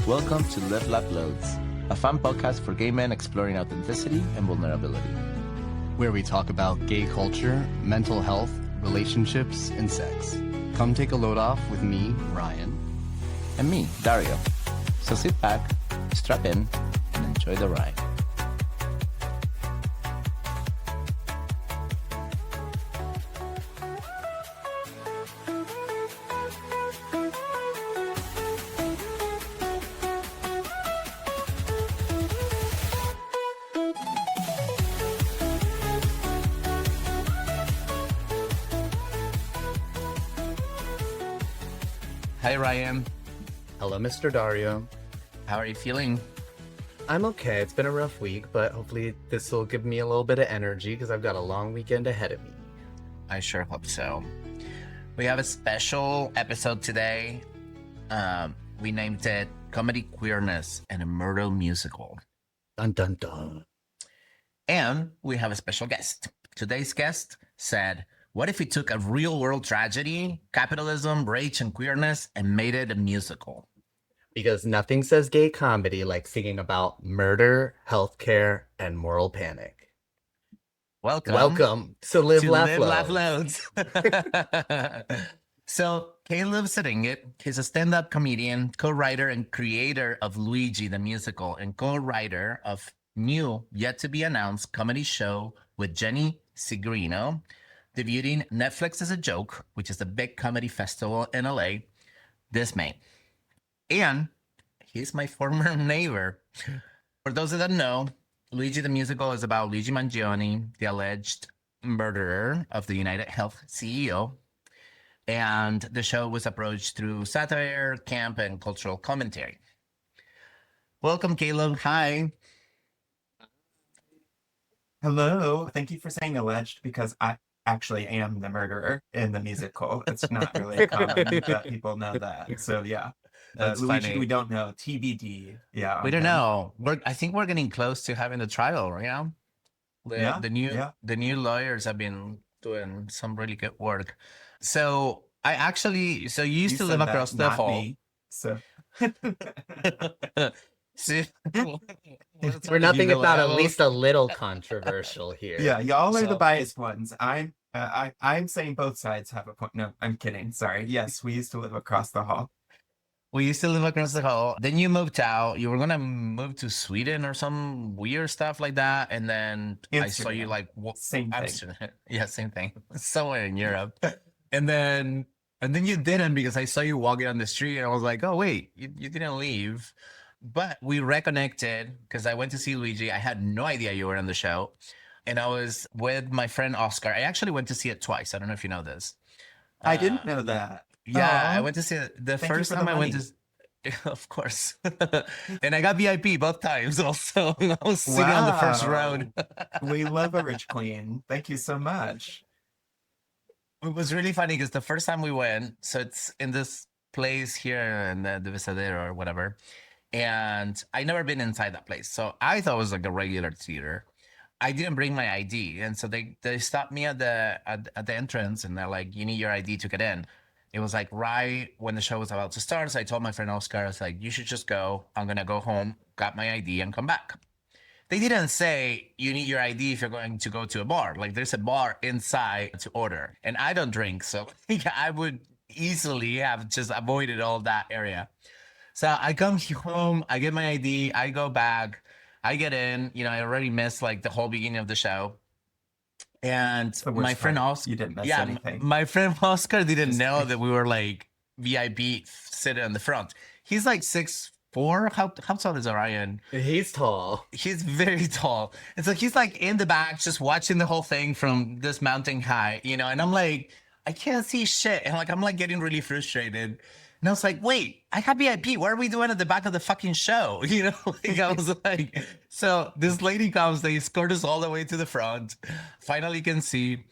Welcome to Live Laugh Loads, a fun podcast for gay men exploring authenticity and vulnerability. Where we talk about gay culture, mental health, relationships, and sex. Come take a load off with me, Ryan. And me, Dario. So sit back, strap in, and enjoy the ride. Hi, Ryan. Hello, Mr. Dario. How are you feeling? I'm okay. It's been a rough week, but hopefully this will give me a little bit of energy because I've got a long weekend ahead of me. I sure hope so. We have a special episode today. We named it Comedy, Queerness, and a Murder Musical. Dun dun dun. And we have a special guest. Today's guest said, what if we took a real world tragedy, capitalism, rage, and queerness, and made it a musical? Because nothing says gay comedy like singing about murder, healthcare, and moral panic. Welcome to Live Laugh Loads. So, Caleb Zeringue, he's a stand-up comedian, co-writer and creator of Luigi the Musical, and co-writer of new, yet-to-be-announced comedy show with Jenny Zigrino, debuting Netflix as a Joke, which is a big comedy festival in LA, this May. And he's my former neighbor. For those that don't know, Luigi the Musical is about Luigi Mangione, the alleged murderer of the United Health CEO. And the show was approached through satire, camp, and cultural commentary. Welcome, Caleb. Hi. Hello. Thank you for saying alleged because I actually am the murderer in the musical. It's not really common that people know that. So yeah. That's Luigi, funny. we don't know. TBD. Yeah. We don't know. I think we're getting close to having the trial right now. The new lawyers have been doing some really good work. So you used to live said across that, the not hall. me, so See, We're nothing if not at least a little controversial here. yeah, y'all are So- the biased ones. I'm saying both sides have a point. No, I'm kidding. Sorry. Yes, we used to live across the hall. We used to live across the hall. Then you moved out. You were gonna move to Sweden or some weird stuff like that. And then I saw you Amsterdam. like Same thing. Amsterdam. Yeah, same thing. Somewhere in Europe. And then you didn't because I saw you walking on the street and I was like, oh wait, you didn't leave. But we reconnected because I went to see Luigi. I had no idea you were on the show. And I was with my friend Oscar. I actually went to see it twice. I don't know if you know this. I didn't know that. Yeah, Aw. I went to see it the Thank you first for the time I went to, of course. And I got VIP both times also. I was sitting on the first row. We love a rich queen. Thank you so much. It was really funny because the first time we went, so it's in this place here in the Visadero or whatever. And I never been inside that place. So I thought it was like a regular theater. I didn't bring my ID. And so they stopped me at the entrance and they're like, you need your ID to get in. It was like right when the show was about to start. So I told my friend Oscar, I was like, you should just go. I'm going to go home, got my ID and come back. They didn't say you need your ID if you're going to go to a bar. Like there's a bar inside to order. And I don't drink. So I would easily have just avoided all that area. So I come home, I get my ID, I go back, I get in. I already missed like the whole beginning of the show. And The worst my friend part. Oscar, You didn't miss yeah, anything. my friend Oscar didn't Just know kidding. that we were like VIP sitting in the front. He's like 6'4". How tall is Orion? He's tall. He's very tall. And so he's like in the back just watching the whole thing from this mountain high, and I'm like, I can't see shit. And like I'm like getting really frustrated. And I was like, wait, I got VIP. What are we doing at the back of the fucking show? Like I was like, so this lady comes, they escort us all the way to the front. Finally can see.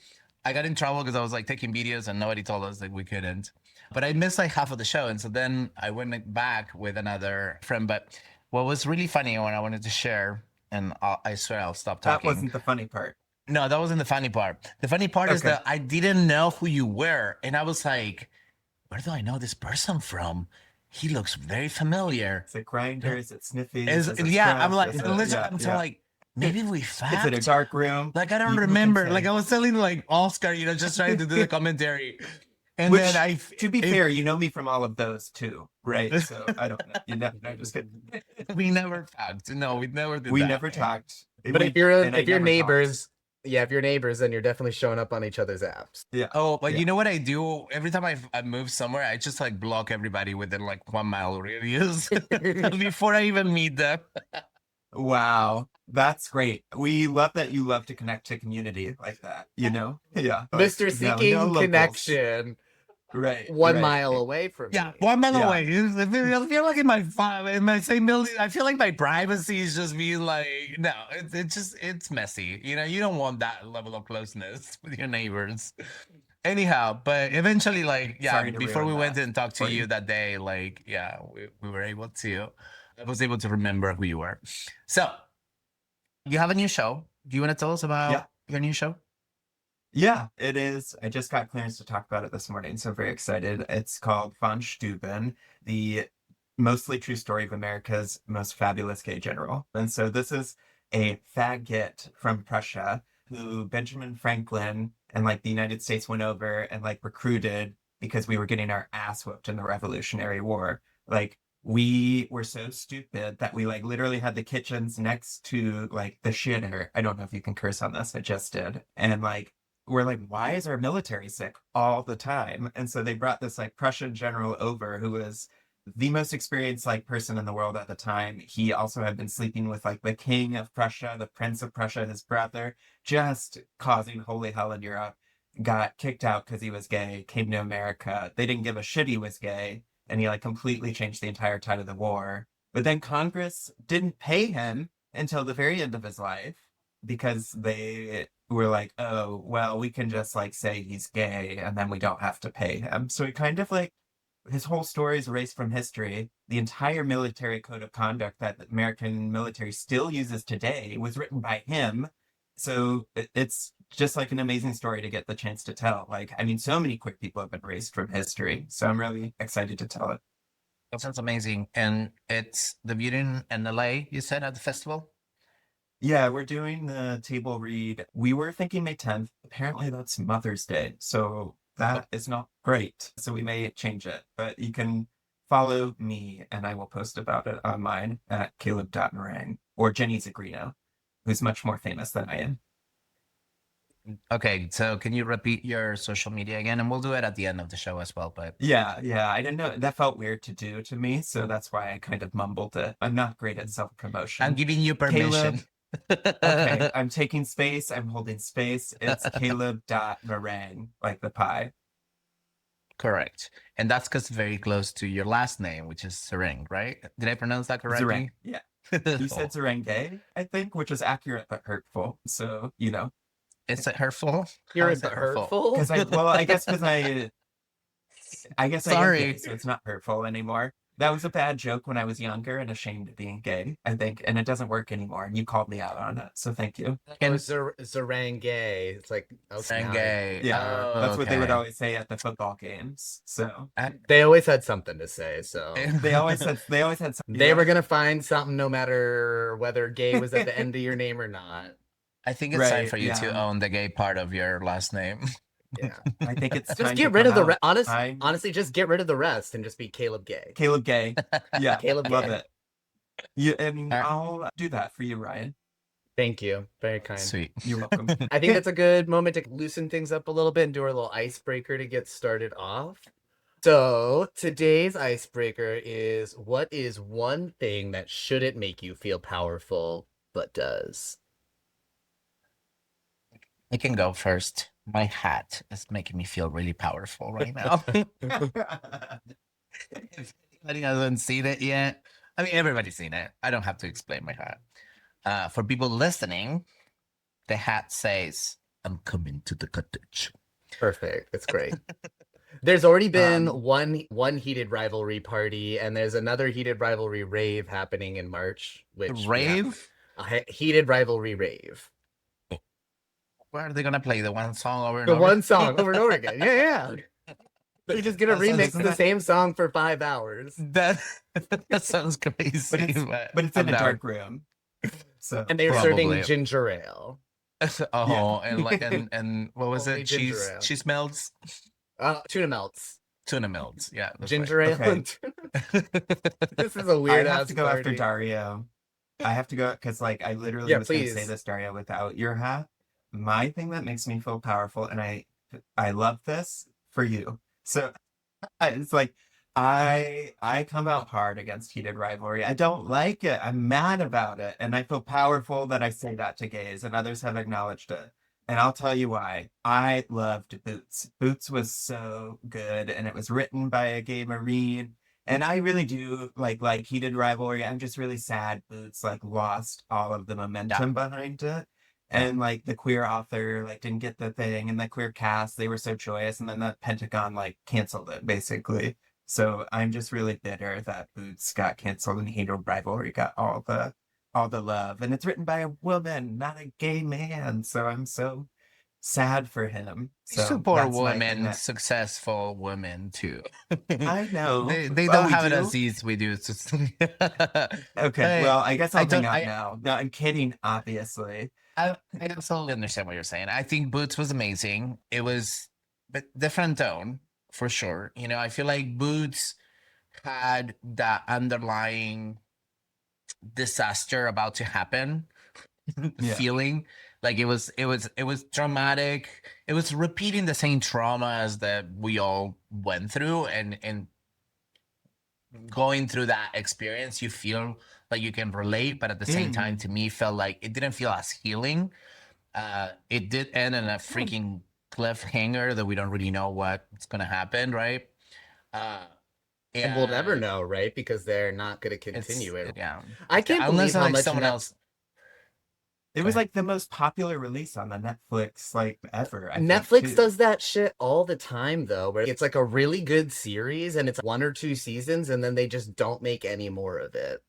I got in trouble because I was like taking videos and nobody told us that we couldn't. But I missed like half of the show. And so then I went back with another friend. But what was really funny when I wanted to share, and I swear I'll stop That talking. wasn't the funny part. No, that wasn't the funny part. The funny part is Okay. that I didn't know who you were. And I was like, where do I know this person from? he looks very familiar. Is it Grinders? Is it Sniffies? Is Is it yeah, I'm Scruff? like, Is it, literally, yeah, I'm so yeah. like, maybe we Is it a fucked. dark room? Like I don't You can remember. say. Like I was telling like Oscar, just trying to do the commentary, and Which, then to be fair, you know me from all of those too, right? So I don't know. You know, no, just kidding. we never fucked. No, we never did We that. never talked. But We- if you're and I if you're never neighbors, yeah, if you're neighbors, then you're definitely showing up on each other's apps. talked. Yeah. Oh, but Yeah. you know what I do? Every time I move somewhere, I just like block everybody within like 1 mile radius before I even meet them. Wow. That's great. We love that you love to connect to community like that, you know? Yeah. Like, Mr. no Seeking locals. Connection, Right. 1 right. mile away from Yeah, me. 1 mile Yeah. away. I feel like in my same building, I feel like my privacy is just being like, no, it's messy. You don't want that level of closeness with your neighbors. Anyhow, but eventually, like, yeah, Sorry to before we ruin went that and talked to for you you. that day, like, yeah, we were able to, I was able to remember who you were. So, you have a new show. Do you want to tell us about Yeah. your new show? Yeah, it is. I just got clearance to talk about it this morning, so I'm very excited. It's called Von Steuben, the mostly true story of America's most fabulous gay general. And so this is a faggot from Prussia who Benjamin Franklin and like the United States went over and like recruited because we were getting our ass whooped in the Revolutionary War. Like we were so stupid that we like literally had the kitchens next to like the shitter. I don't know if you can curse on this. I just did. And like we're like, why is our military sick all the time? And so they brought this like Prussian general over who was the most experienced like person in the world at the time. He also had been sleeping with like the king of Prussia, the prince of Prussia, his brother, just causing holy hell in Europe. Got kicked out because he was gay, came to America. They didn't give a shit he was gay, and he like completely changed the entire tide of the war. But then Congress didn't pay him until the very end of his life because they were like, oh, well, we can just like say he's gay and then we don't have to pay him. So he kind of like, his whole story is erased from history. The entire military code of conduct that the American military still uses today was written by him. So it's just like an amazing story to get the chance to tell. Like, I mean, so many queer people have been erased from history. So I'm really excited to tell it. That sounds amazing. And it's debuting in LA, you said, at the festival? Yeah, we're doing the table read. We were thinking May 10th. Apparently that's Mother's Day. So that is not great. So we may change it. But you can follow me and I will post about it on mine at caleb.meringue or Jenny Zigrino, who's much more famous than I am. Okay, so can you repeat your social media again? And we'll do it at the end of the show as well. But Yeah, I didn't know. That felt weird to do to me. So that's why I kind of mumbled it. I'm not great at self-promotion. I'm giving you permission. Okay, I'm taking space. I'm holding space. It's caleb.meringue, like the pie. Correct. And that's because very close to your last name, which is Zeringue, right? Did I pronounce that correctly? Zeringue. Yeah. You said Zeringue, I think, which was accurate but hurtful. So, you know. Is it hurtful? You're How a is bit it hurtful? Because I guess because I guess I am Sorry. gay, so it's not hurtful anymore. That was a bad joke when I was younger and ashamed of being gay, I think, and it doesn't work anymore. And you called me out on it, so thank you. And- Zeringue. It's like okay, now Zeringue. Yeah, Oh, that's what they would okay. always say at the football games. So they always had something to say. So they always had something. they were gonna find something, no matter whether gay was at the end of your name or not. I think it's time Right, for you to yeah. own the gay part of your last name. Yeah, I think it's just time get to rid of come the out. honestly, just get rid of the rest and just be Caleb Gay. Caleb Gay. Yeah, Caleb love Gay. it. Yeah, I mean, Alright. I'll do that for you, Ryan. Thank you, very kind. Sweet. You're welcome. I think that's a good moment to loosen things up a little bit and do our little icebreaker to get started off. So today's icebreaker is, what is one thing that shouldn't make you feel powerful but does? I can go first. My hat is making me feel really powerful right now. If anybody hasn't seen it yet, I mean, everybody's seen it. I don't have to explain my hat. For people listening, the hat says, "I'm coming to the cottage." Perfect. It's great. There's already been Um, one heated rivalry party, and there's another heated rivalry rave happening in March. The Which rave? heated rivalry rave. Where are they gonna play the one song over and The over? one song over and over again. Yeah. You're just gonna That sounds- remix the same song for 5 hours. That that sounds crazy. But it's I'm in a down. dark room. So And they're Probably. serving ginger ale. Oh, and like and what was Only it? ginger ale. Cheese melts, Tuna melts. tuna melts. Yeah, that's Ginger ale. Okay. and tuna- This is a I weird have ass to go after party. Dario. I have to go because like I literally Yeah, was going to say please. this, Dario, without your hat. My thing that makes me feel powerful, and I love this for you. So it's like I come out hard against heated rivalry. I don't like it. I'm mad about it, and I feel powerful that I say that to gays, and others have acknowledged it. And I'll tell you why. I loved Boots. Boots was so good, and it was written by a gay Marine. And I really do like heated rivalry. I'm just really sad Boots like lost all of the momentum behind it. And like the queer author like didn't get the thing, and the queer cast, they were so joyous, and then the Pentagon like canceled it basically. So I'm just really bitter that Boots got canceled and heated rivalry got all the love. And it's written by a woman, not a gay man. So I'm so sad for him. So Support that's my thing women, that- successful women too. I know. They Oh, don't we have it do? as easy as we do. Okay, Hey, well, I guess I I'll hang don't- up I- now. No, I'm kidding, obviously. I absolutely understand what you're saying. I think Boots was amazing. It was but different tone for sure. You know, I feel like Boots had that underlying disaster about to happen Yeah. feeling. Like it was traumatic. It was repeating the same trauma as that we all went through, and going through that experience, you feel like you can relate, but at the same time, to me, felt like it didn't feel as healing. It did end in a freaking cliffhanger that we don't really know what's gonna happen, right? And we'll never know, right? Because they're not going to continue it. Yeah, I can't unless believe how like much someone Net- else. It was like the most popular release on the Netflix like ever. I think, Netflix too. does that shit all the time, though, where it's like a really good series and it's 1 or 2 seasons, and then they just don't make any more of it.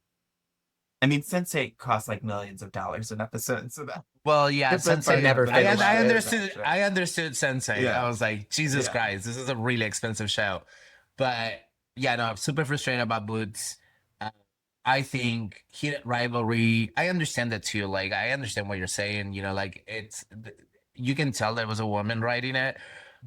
I mean, Sense8 costs like millions of dollars an episode, so that Well, yeah, That's what Sensei. I'm never saying. finished I it. understood. I understood Sensei. Yeah. I was like, Jesus Yeah. Christ, this is a really expensive show. But yeah, no, I'm super frustrated about Boots. I think heated rivalry. I understand that too. Like, I understand what you're saying. You know, like you can tell there was a woman writing it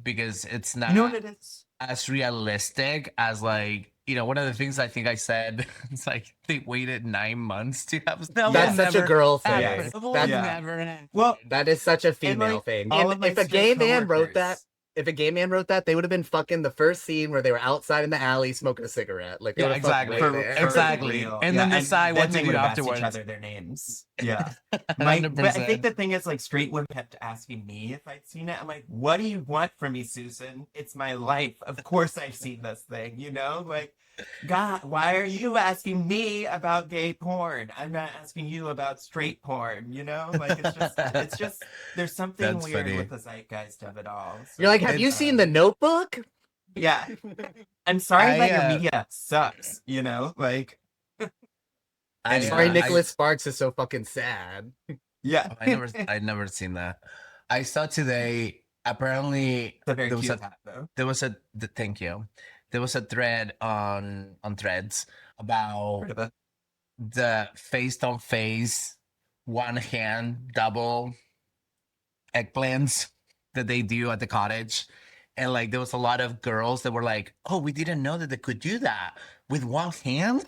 because it's not You know what it is? as realistic as like. You know, one of the things I think I said, it's like they waited 9 months to have. That That's will such a never girl thing. happen. That will That's- never happen. Well, That is such a female like, thing. all And of my if a straight gay man wrote that, coworkers- if a gay man wrote that, they would have been fucking the first scene where they were outside in the alley smoking a cigarette. Like, they Yeah, would have fucked exactly. right For- there. for Exactly. real. And then decide what they to do would have asked afterwards. each other their names. Yeah. But I 100%. think the thing is, like, straight women kept asking me if I'd seen it. I'm like, what do you want from me, Susan? It's my life. Of course I've seen this thing, you know? Like, God, why are you asking me about gay porn? I'm not asking you about straight porn, you know? Like, it's just, there's something That's weird funny. with the zeitgeist of it all. So You're like, have it's, you seen The Notebook? Yeah. I'm sorry that your I, media sucks, you know? Like, I'm I, sorry, uh, Nicholas Sparks is so fucking sad. yeah. I'd never seen that. I saw today. Apparently, It's a very there was cute a hat, though. thank you. There was a thread on Threads about Heard of it? the face on face, one hand double eggplants that they do at the cottage. And like there was a lot of girls that were like, "Oh, we didn't know that they could do that with one hand."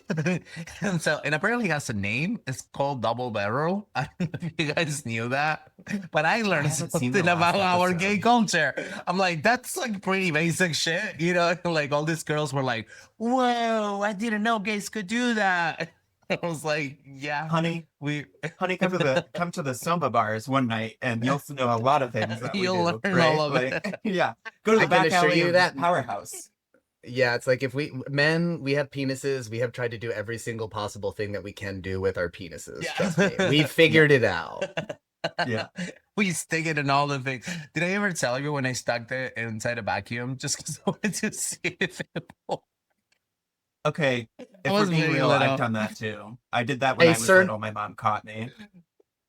and apparently it has a name. It's called double barrel. I don't know if you guys knew that, but I learned haven't seen the something about last our episode. gay culture. I'm like, that's like pretty basic shit, you know. Like all these girls were like, "Whoa, I didn't know gays could do that." I was like, "Yeah, Honey, we." come to the Soma bars one night, and you'll know a lot of things that You'll we do. learn right? all of it. Like, yeah, go to the I can back assure alley you of that- Powerhouse. Yeah, it's like if we have penises, we have tried to do every single possible thing that we can do with our penises. Yeah. Trust me. We figured it out. Yeah, We stick it in all the things. Did I ever tell you when I stuck it inside a vacuum just because I wanted to see if it will? okay. If was we're being very real, little. I've done that too. I did that when Hey, I was sir- little. My mom caught me.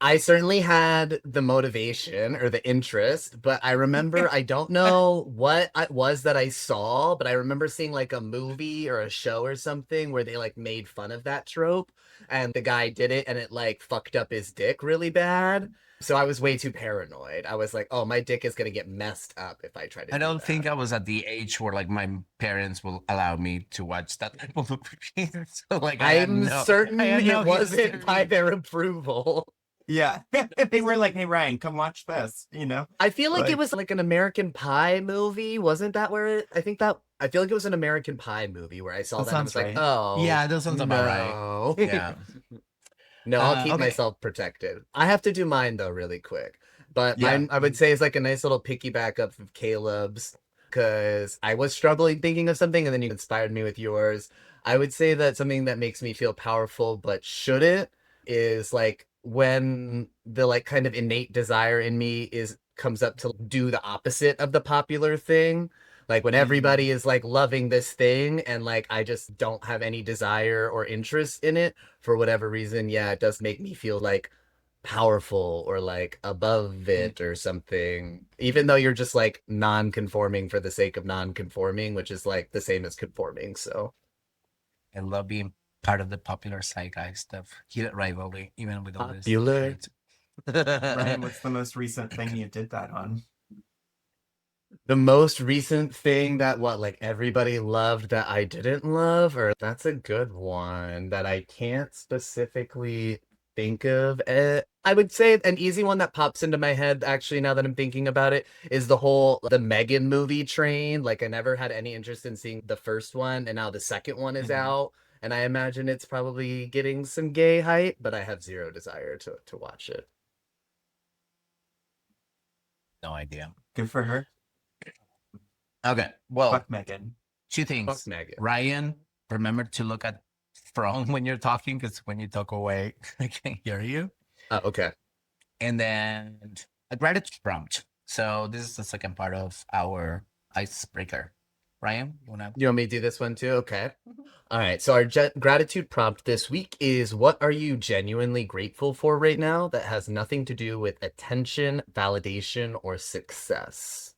I certainly had the motivation or the interest, but I remember I don't know what it was that I saw, but I remember seeing like a movie or a show or something where they like made fun of that trope and the guy did it and it like fucked up his dick really bad. So I was way too paranoid. I was like, oh, my dick is gonna get messed up if I try to I do don't that. think I was at the age where like my parents will allow me to watch that type of movie. So like I'm certain I had it no wasn't by history. their approval. Yeah. They were like, hey, Ryan, come watch this, you know? I feel like it Like, was like an American Pie movie. Wasn't that where I feel like it was an American Pie movie where I saw that that and I sounds was like, right. oh, Yeah, that sounds about right. no. Yeah. No, I'll keep Okay. myself protected. I have to do mine though really quick. But Yeah. mine I would say is like a nice little piggyback up of Caleb's because I was struggling thinking of something and then you inspired me with yours. I would say that something that makes me feel powerful but shouldn't is like when the like kind of innate desire in me is comes up to do the opposite of the popular thing. Like when Mm. everybody is like loving this thing and like I just don't have any desire or interest in it for whatever reason, yeah, it does make me feel like powerful or like above Mm. it or something. Even though you're just like non-conforming for the sake of non-conforming, which is like the same as conforming. So I love being part of the popular zeitgeist of heated rivalry, even with all this popular. hate. Ryan, what's the most recent thing you did that on? The most recent thing that what like everybody loved that I didn't love, or that's a good one that I can't specifically think of. I would say an easy one that pops into my head actually now that I'm thinking about it is the Megan movie train. Like I never had any interest in seeing the first one and now the second one is Mhm. out and I imagine it's probably getting some gay hype, but I have zero desire to watch it. No idea. Good for her. Okay. Well, Fuck Megan. two Fuck things. Megan. Ryan, remember to look at front when you're talking because when you talk away, I can't hear you. Oh, okay. And then a gratitude prompt. So this is the second part of our icebreaker. Ryan, you wanna? You want me to do this one too? Okay. All right. So our gratitude prompt this week is what are you genuinely grateful for right now that has nothing to do with attention, validation, or success?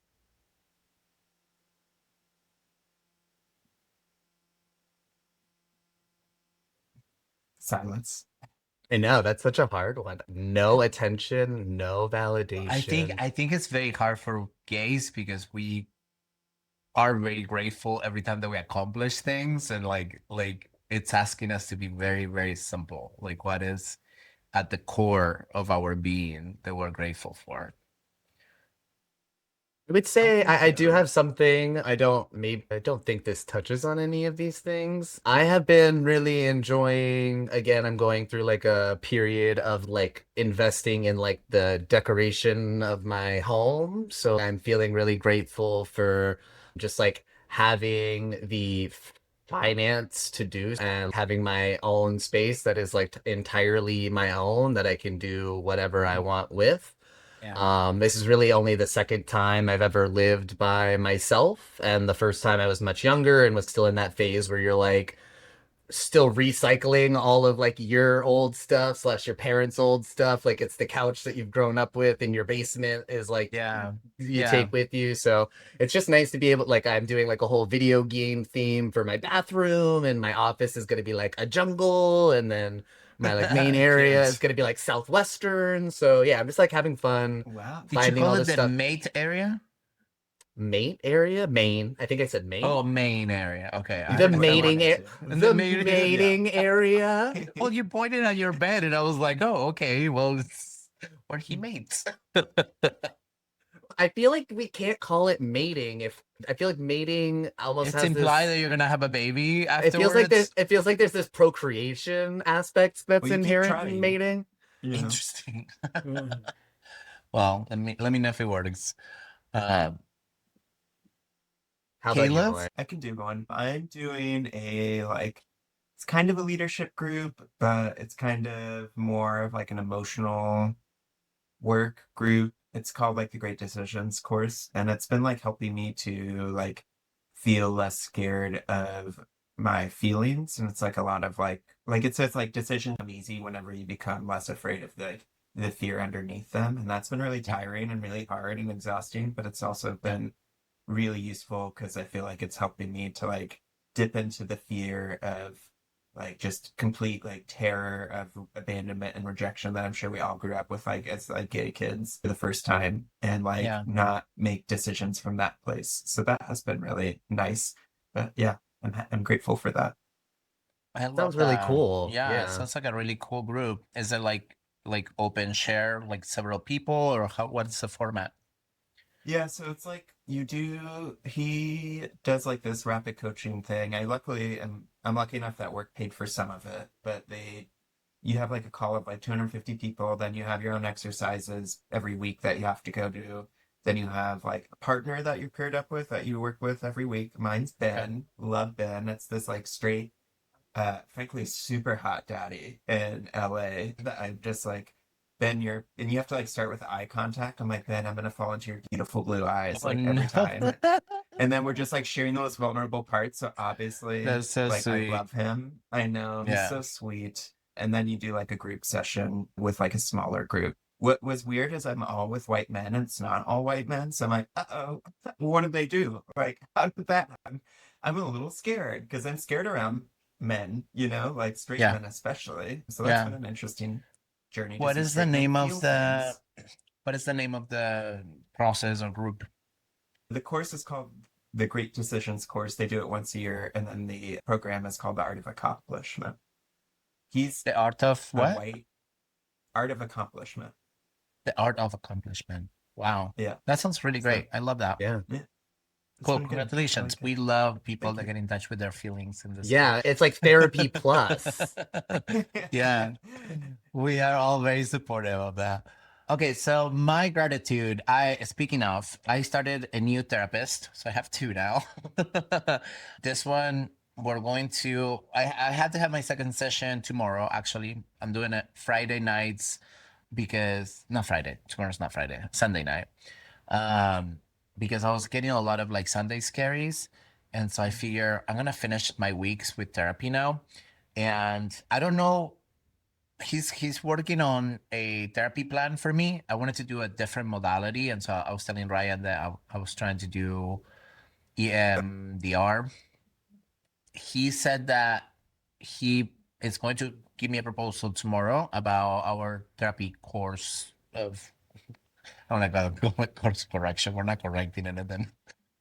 Silence. I know that's such a hard one. No attention, no validation. I think it's very hard for gays because we are very grateful every time that we accomplish things and like it's asking us to be very, very simple. Like what is at the core of our being that we're grateful for. I would say think I do so. have something. I don't think this touches on any of these things. I have been really enjoying, again, I'm going through like a period of like investing in like the decoration of my home. So I'm feeling really grateful for just like having the finance to do and having my own space that is like entirely my own that I can do whatever I want with. Yeah. This is really only the second time I've ever lived by myself, and the first time I was much younger and was still in that phase where you're like still recycling all of like your old stuff slash your parents' old stuff. Like it's the couch that you've grown up with in your basement is like Yeah. you Yeah. take with you. So it's just nice to be able like I'm doing like a whole video game theme for my bathroom and my office is gonna be like a jungle and then my like main area is Cute. gonna be like southwestern. So yeah, I'm just like having fun Wow. Did you finding call all it this the stuff. mate area? Mate area? Maine. I think I said Maine. Oh, main area. Okay. I The think I mating wanted to. And the the mating, mating area. well, you pointed at your bed, and I was like, "Oh, okay. Well, it's where he mates." I feel like we can't call it mating if I feel like mating almost It's has implied this that you're gonna have a baby it feels like there's this procreation aspect that's Well, you keep inherent in trying. mating. You know. Interesting. Well, let me know if it works. Uh, How about you, Caleb? boy? I can do one. I'm doing a like it's kind of a leadership group, but it's kind of more of like an emotional work group. It's called like the Great Decisions course, and it's been like helping me to like feel less scared of my feelings. And it's like a lot of like it says like decisions come easy whenever you become less afraid of the the fear underneath them. And that's been really tiring and really hard and exhausting, but it's also been really useful because I feel like it's helping me to like dip into the fear of like just complete like terror of abandonment and rejection that I'm sure we all grew up with like as like gay kids for the first time, and like Yeah. not make decisions from that place. So that has been really nice. But yeah, I'm grateful for that. I love Sounds really that. cool. Yeah, it Yeah. sounds like a really cool group. Is it like open share, like several people, or how? What's the format? Yeah, so it's like he does like this rapid coaching thing. I'm lucky enough that work paid for some of it, but you have like a call of like 250 people, then you have your own exercises every week that you have to go do. Then you have like a partner that you're paired up with that you work with every week. Mine's Okay. Ben. Love Ben. It's this like straight frankly super hot daddy in LA that I'm just like, Ben, and you have to like start with eye contact. I'm like, Ben, I'm gonna fall into your beautiful blue eyes Oh like no. every time. And then we're just like sharing those vulnerable parts. So obviously, That's so like I sweet. love him. I know he's Yeah. so sweet. And then you do like a group session with like a smaller group. What was weird is I'm all with white men and it's not all white men. So I'm like, uh-oh, what did they do? Like, how did that happen? I'm a little scared because I'm scared around men, like straight Yeah. men especially. So that's Yeah. been an interesting journey to What see is the straight men name of feel the things. what is the name of the process or group? The course is called the Great Decisions course. They do it once a year, and then the program is called the Art of Accomplishment. He's The art of a what? white art of accomplishment. The art of accomplishment. Wow. Yeah. That sounds really So great. I love that. Yeah. yeah, it's Cool. been good. I Congratulations. like it. We love people Thank that you. get in touch with their feelings in this Yeah. It's like therapy plus. Yeah. We are all very supportive of that. Okay, so my gratitude, speaking of, I started a new therapist, so I have two now. This one, I had to have my second session tomorrow, actually. I'm doing it Friday nights because, not Friday, tomorrow's not Friday, Sunday night. Um, because I was getting a lot of like Sunday scaries. And so I figure I'm gonna finish my weeks with therapy now. And I don't know, he's working on a therapy plan for me. I wanted to do a different modality, and so I was telling Ryan that I was trying to do EMDR. He said that he is going to give me a proposal tomorrow about our therapy course of, I don't like that course correction. We're not correcting anything.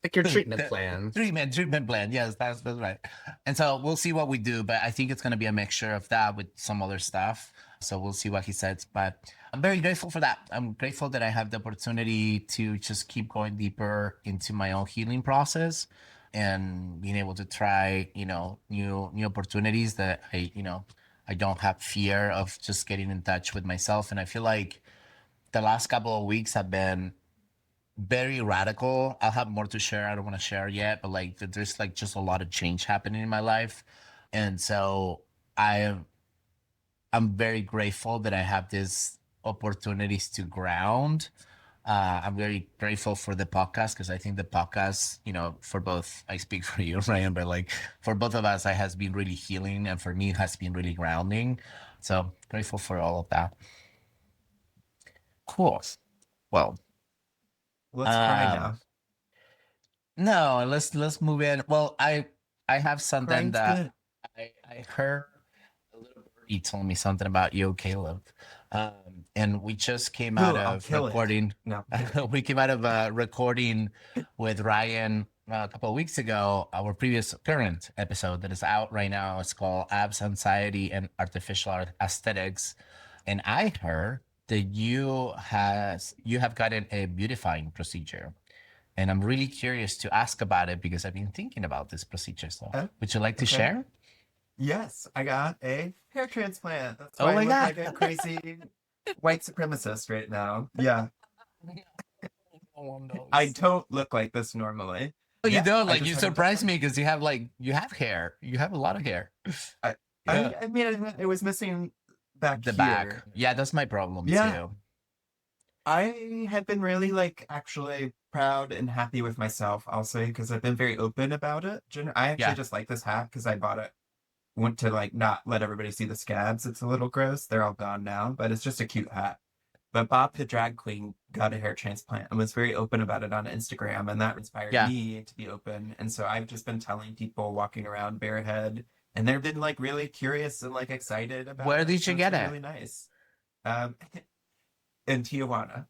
Like your treatment plan. Treatment plan. Yes, that's right. And so we'll see what we do, but I think it's going to be a mixture of that with some other stuff. So we'll see what he says. But I'm very grateful for that. I'm grateful that I have the opportunity to just keep going deeper into my own healing process and being able to try, new opportunities that I don't have fear of just getting in touch with myself. And I feel like the last couple of weeks have been very radical. I'll have more to share. I don't want to share yet, but like there's like just a lot of change happening in my life. And so I'm very grateful that I have these opportunities to ground. I'm very grateful for the podcast because I think the podcast, for both, I speak for you, Ryan, but like for both of us, it has been really healing, and for me, it has been really grounding. So grateful for all of that. Cool. Well, Let's cry um, now. no, let's move in. Well, I have something Crying's that good. I heard a little birdie told me something about you, Caleb. And we just came out Ooh, I'll of kill it. recording. No. We came out of recording with Ryan a couple of weeks ago. Our previous current episode that is out right now. It's called Abs, Anxiety, and Artificial Aesthetics. And I heard that you have gotten a beautifying procedure. And I'm really curious to ask about it because I've been thinking about this procedure. So, Oh, would you like to okay. share? Yes, I got a hair transplant. That's Oh why I my look God. like a crazy white supremacist right now. Yeah. I don't look like this normally. Oh, you Yeah, don't? I Like, just you had it surprised done. me because you have hair. You have a lot of hair. I, Yeah. I mean, it was missing back The back. here. Yeah, that's my problem Yeah, too. I had been really like actually proud and happy with myself, I'll say, because I've been very open about it. I actually Yeah. just like this hat because I bought it. Want to like not let everybody see the scabs. It's a little gross. They're all gone now, but it's just a cute hat. But Bob, the drag queen, got a hair transplant and was very open about it on Instagram, and that inspired Yeah. me to be open. And so I've just been telling people walking around barehead, and they've been like really curious and like excited about Where it. did So you it's get been it? really nice. Um, in Tijuana.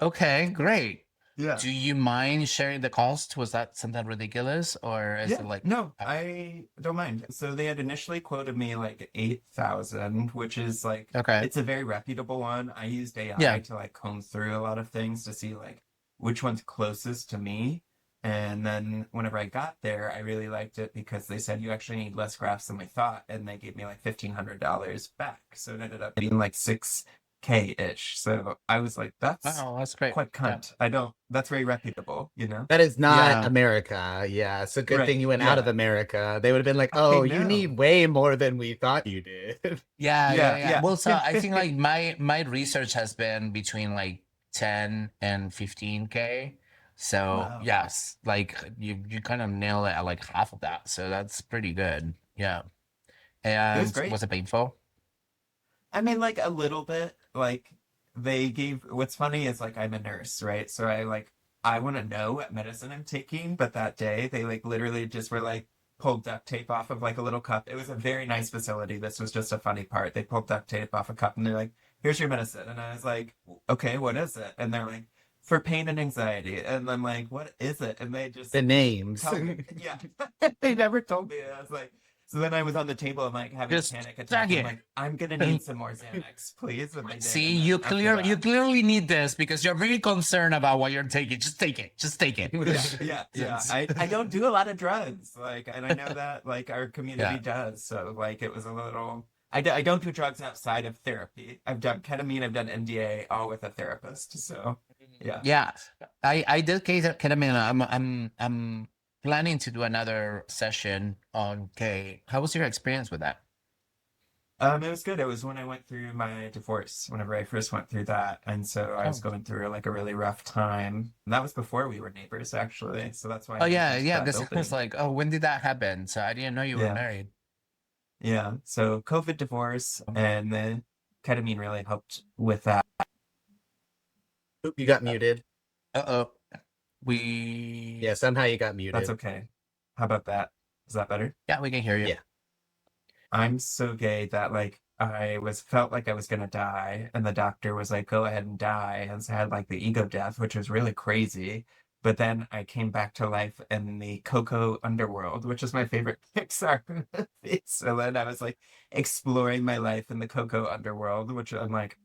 Okay, great. Yeah. Do you mind sharing the cost? Was that something ridiculous, or is Yeah, it like, no, I don't mind. So they had initially quoted me like 8,000, which is like okay? it's a very reputable one. I used AI Yeah. to like comb through a lot of things to see like which one's closest to me. And then whenever I got there, I really liked it because they said you actually need less grafts than we thought, and they gave me like $1,500 back. So it ended up being like 6K-ish. So I was like, that's Wow, that's great. quite Yeah. cunt. I don't, that's very reputable, you know? That is not Yeah. America. Yeah, it's a good Right. thing you went out of Yeah. America. They would have been like, I "Oh, you know. need way more than we thought you did." Yeah, Yeah, yeah, yeah. yeah. Well, so I think like my research has been between like 10 and 15K. So Wow. yes, like you kind of nail it at like half of that. So that's pretty good. Yeah. It was And great. was it painful? I mean, like a little bit. Like they gave. What's funny is like I'm a nurse, right? So I want to know what medicine I'm taking, but that day they like literally just were like pulled duct tape off of like a little cup. It was a very nice facility. This was just a funny part. They pulled duct tape off a cup and they're like, "Here's your medicine," and I was like, "Okay, what is it?" And they're like, "For pain and anxiety," and I'm like, "What is it?" And they just The names. tell me. Yeah. They never told me. I was like, so then I was on the table, I'm like having a Just panic attack. drag I'm it. like, I'm gonna need some more Xanax, please. And they did. See, And you then after you that, clearly need this because you're very concerned about what you're taking. Just take it. Just take it. yeah. I don't do a lot of drugs, like, and I know that like our community Yeah. does. So like it was a little. I don't do drugs outside of therapy. I've done ketamine, I've done MDA, all with a therapist. So yeah. Yeah, I did ketamine. I'm planning to do another session on K. How was your experience with that? It was good. It was when I went through my divorce, whenever I first went through that. And so I was Oh, going through like a really rough time. And that was before we were neighbors, actually. So that's why I oh moved yeah, into yeah. that Because I was building. like, oh, when did that happen? So I didn't know you were Yeah. married. Yeah. So COVID divorce and then ketamine really helped with that. Oop, you got muted. Uh-oh. We Yeah, somehow you got That's muted. okay. How about that? Is that better? yeah, we can hear you. Yeah. I'm so gay that like I was felt like I was gonna die, and the doctor was like, "Go ahead and die," and so I had like the ego death, which was really crazy. But then I came back to life in the Coco Underworld, which is my favorite Pixar movie. So then I was like exploring my life in the Coco Underworld, which I'm like,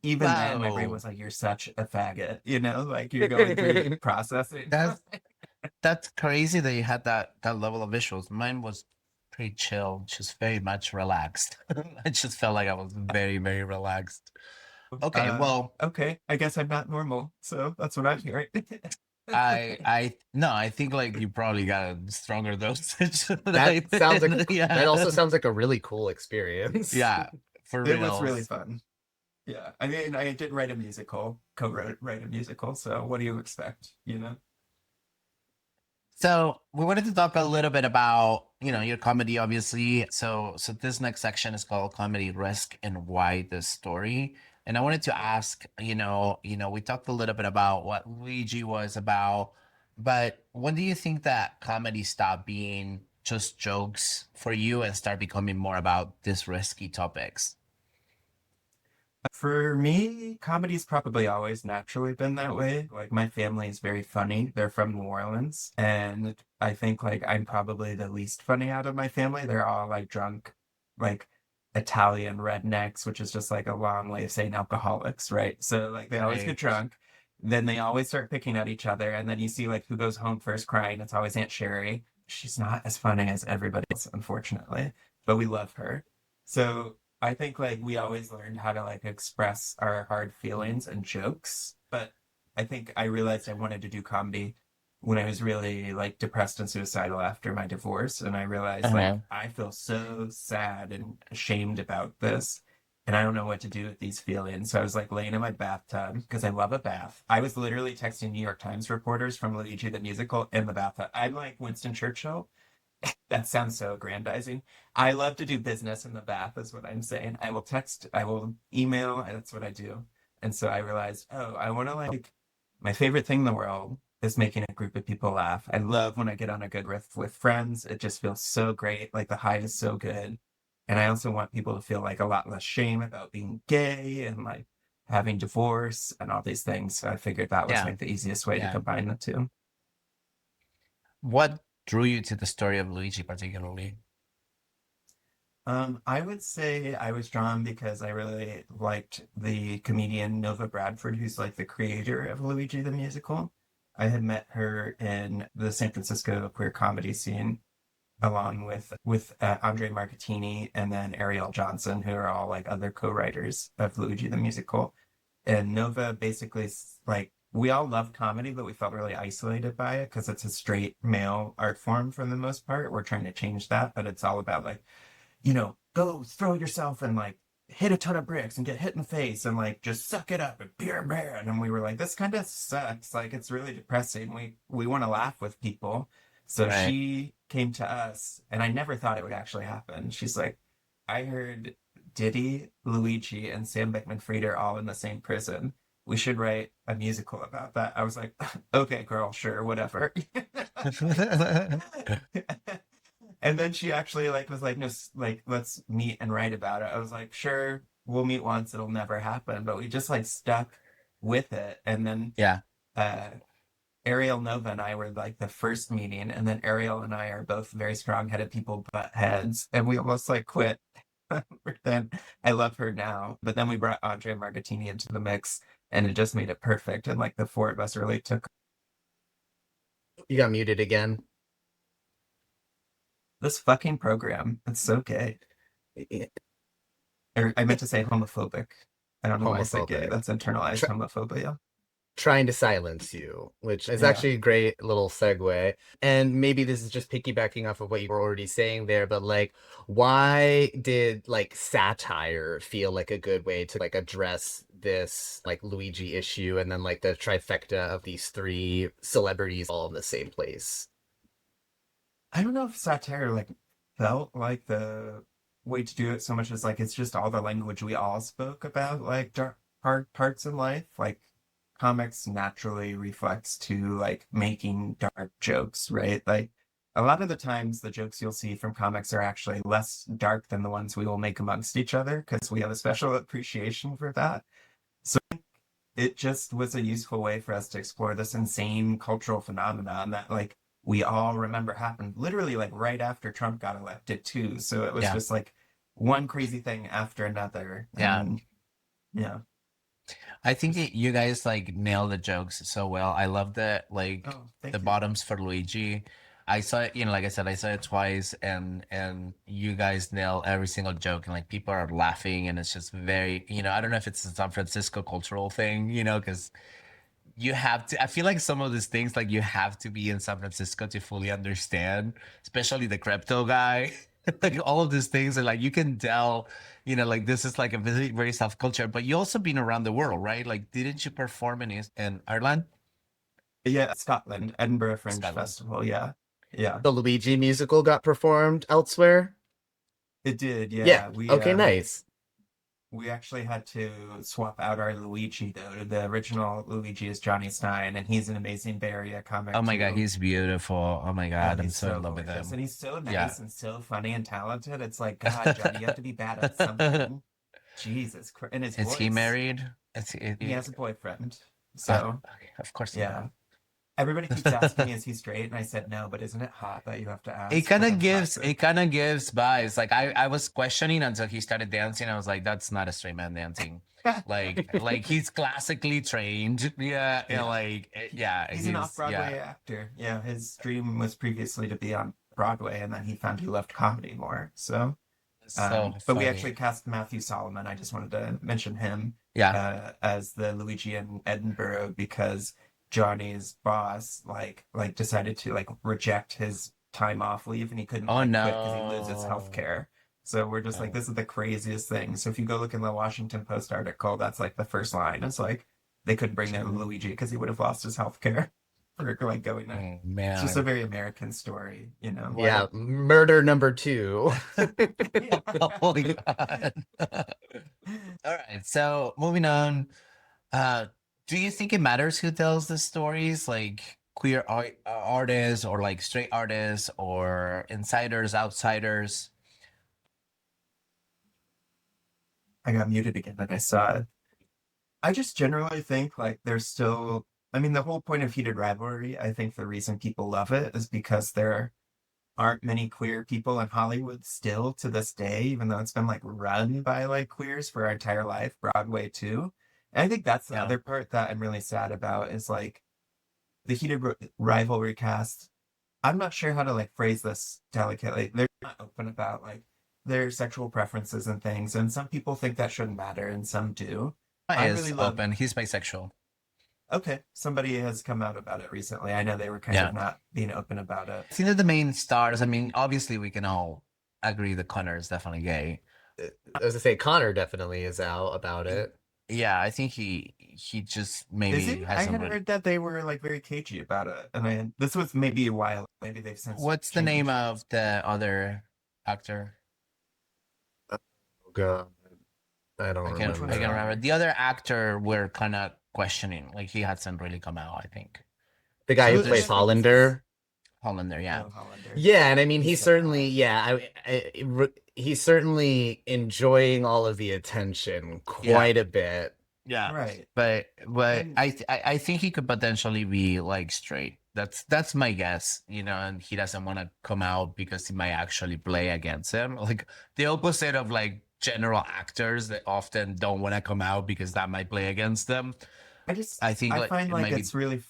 even then my brain Wow. was like, "You're such a faggot," you know, like you're going through processing. That's that's crazy that you had that level of visuals. Mine was pretty chill, just very much relaxed. I just felt like I was very, very relaxed. Okay, well, Okay, I guess I'm not normal, so that's what I'm hearing. I no, I think like you probably got a stronger dosage than I That sounds like did. that also Yeah. sounds like a really cool experience. Yeah, for It was really reals. fun. Yeah, I mean, I did write a musical, co-wrote write a musical. So what do you expect? You know? So we wanted to talk a little bit about, your comedy, obviously. So this next section is called Comedy Risk and Why the Story. And I wanted to ask, we talked a little bit about what Luigi was about, but when do you think that comedy stopped being just jokes for you and start becoming more about these risky topics? For me, comedy's probably always naturally been that way. Like my family is very funny. They're from New Orleans, and I think like I'm probably the least funny out of my family. They're all like drunk, like Italian rednecks, which is just like a long way of saying alcoholics, right? So like they always get Right. drunk, then they always start picking at each other, and then you see like who goes home first crying. It's always Aunt Sherry. She's not as funny as everybody else, unfortunately, but we love her. So I think like we always learned how to like express our hard feelings and jokes, but I think I realized I wanted to do comedy when I was really like depressed and suicidal after my divorce, and I realized like Uh-huh. I feel so sad and ashamed about this, and I don't know what to do with these feelings. So I was like laying in my bathtub because I love a bath. I was literally texting New York Times reporters from Luigi the Musical in the bathtub. I'm like Winston Churchill. That sounds so aggrandizing. I love to do business in the bath, is what I'm saying. I will text, I will email, that's what I do. And so I realized, oh, I want to like, my favorite thing in the world is making a group of people laugh. I love when I get on a good riff with friends. It just feels so great. Like the high is so good. And I also want people to feel like a lot less shame about being gay and like having divorce and all these things. So I figured that was Yeah. like the easiest way to Yeah. combine the two. What drew you to the story of Luigi particularly? I would say I was drawn because I really liked the comedian Nova Bradford, who's like the creator of Luigi the Musical. I had met her in the San Francisco queer comedy scene, along with Andre Markettini and then Ariel Johnson, who are all like other co-writers of Luigi the Musical. And Nova basically like we all love comedy, but we felt really isolated by it because it's a straight male art form for the most part. We're trying to change that, but it's all about like go throw yourself and like hit a ton of bricks and get hit in the face and like just suck it up and be a man. And we were like, this kind of sucks. Like it's really depressing. We want to laugh with people. So Right. she came to us and I never thought it would actually happen. She's like, I heard Diddy, Luigi, and Sam Beckman-Fried are all in the same prison. We should write a musical about that. I was like, okay, girl, sure, whatever. And then she actually like was like, no, like let's meet and write about it. I was like, sure, we'll meet once, it'll never happen. But we just like stuck with it. And then Yeah. uh Ariel Nova and I were like the first meeting, and then Ariel and I are both very strong-headed people, butt heads, and we almost like quit. Then I love her now, but then we brought Andre Markettini into the mix, and it just made it perfect. And like the four of us really took You got muted again. this fucking program. It's so gay. Or I meant to say homophobic. I don't know why I said gay. Homophobic. That's internalized Tr- homophobia. Trying to silence you, which is Yeah. actually a great little segue. And maybe this is just piggybacking off of what you were already saying there, but like, why did like satire feel like a good way to like address this like Luigi issue and then like the trifecta of these three celebrities all in the same place? I don't know if satire like felt like the way to do it so much as like it's just all the language we all spoke about like dark parts in life. Like comics naturally reflects to like making dark jokes, right? Like a lot of the times the jokes you'll see from comics are actually less dark than the ones we will make amongst each other because we have a special appreciation for that. So it just was a useful way for us to explore this insane cultural phenomenon that like we all remember happened literally like right after Trump got elected too. So it was Yeah. just like one crazy thing after another. Yeah. And yeah. I think you guys like nail the jokes so well. I love the like Oh, thank the you. bottoms for Luigi. I saw it, like I said, I saw it twice, and you guys nail every single joke, and like people are laughing, and it's just very, I don't know if it's a San Francisco cultural thing, because you have to. I feel like some of these things, like you have to be in San Francisco to fully understand, especially the crypto guy. Like all of these things are like you can tell, like this is like a very very South culture. But you also been around the world, right? Like, didn't you perform in Ireland, Yeah, Scotland, Edinburgh Fringe Scotland? Festival. Yeah. Yeah. The Luigi musical got performed elsewhere? It did. Yeah. Yeah. Okay, nice. We actually had to swap out our Luigi though. The original Luigi is Johnny Stein, and he's an amazing Bay Area comic Oh my God, too. he's beautiful. Oh my Oh, God, I'm he's so so in love with gorgeous, him. and he's so nice Yeah. and so funny and talented. It's like, God, Johnny, you have to be bad at something. Jesus Christ. And his Is he voice. married? He has a boyfriend. Ah, So, okay, of course. yeah. Everybody keeps asking me, is he straight? And I said, no, but isn't it hot that you have to ask? It kind Like, of I'm gives toxic. vibes. Like I was questioning until he started dancing. I was like, that's not a straight man dancing. Like he's classically trained. Yeah, and Yeah. like yeah, He's an off-Broadway actor. Yeah, his dream was previously to be on Broadway, and then he found he loved comedy more. So, so but we funny. actually cast Matthew Solomon. I just wanted to mention him Yeah. as the Luigi in Edinburgh because Johnny's boss like decided to like reject his time off leave, and he couldn't Oh like quit because he loses health no. care. So we're just like, this is the craziest thing. So if you go look in the Washington Post article, that's like the first line. It's like they couldn't bring in Luigi because he would have lost his health care for like going there. Oh It's just a man. very American story, you know. Yeah, murder number 2. Oh my God. All right. So moving on. Uh, do you think it matters who tells the stories, like queer artists or like straight artists or insiders, outsiders? I got muted again and I saw it. I just generally think like there's still, I mean, the whole point of heated rivalry, I think the reason people love it is because there aren't many queer people in Hollywood still to this day, even though it's been like run by like queers for our entire life, Broadway too. And I think that's the Yeah. other part that I'm really sad about is like the rivalry cast. I'm not sure how to like phrase this delicately. They're not open about like their sexual preferences and things, and some people think that shouldn't matter, and some do. I Is really love. open. He's bisexual. Okay, somebody has come out about it recently. I know they were kind Yeah. of not being open about it. I think that the main stars, I mean, obviously we can all agree that Connor is definitely gay. I was gonna say Connor definitely is out about it. Yeah, I think he just Is maybe it? I hasn't had really. heard that they were like very cagey about it, and this was maybe a while. Maybe they've since. What's the name changed. of the other actor? Oh god. I don't I Which can't one's I can't that? remember. The other actor we're kind of questioning. Like he hasn't really come out, I think. The guy who So Who- plays there's who is this? Hollander. Hollander, yeah. Oh, Hollander. Yeah, and I mean, He's he's so certainly, hot. yeah, he's certainly enjoying all of the attention quite a bit. Yeah. Right. But And I think he could potentially be like straight. That's my guess, you know, and he doesn't want to come out because he might actually play against him. Like the opposite of like general actors that often don't want to come out because that might play against them. I think I like find it like might be it's really.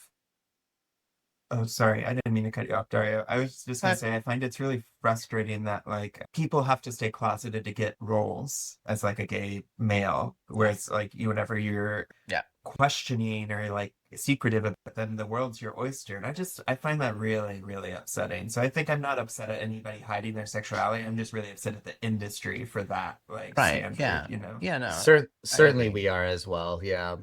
Oh, sorry, I didn't mean to cut you off, Dario. I was just gonna say I find it's really frustrating that like people have to stay closeted to get roles as like a gay male, whereas like you whenever you're Yeah. questioning or like secretive about it, then the world's your oyster. And I find that really, really upsetting. So I think I'm not upset at anybody hiding their sexuality. I'm just really upset at the industry for that like right. standard, Yeah. you know. Yeah, no. Certainly agree. we are as well. Yeah.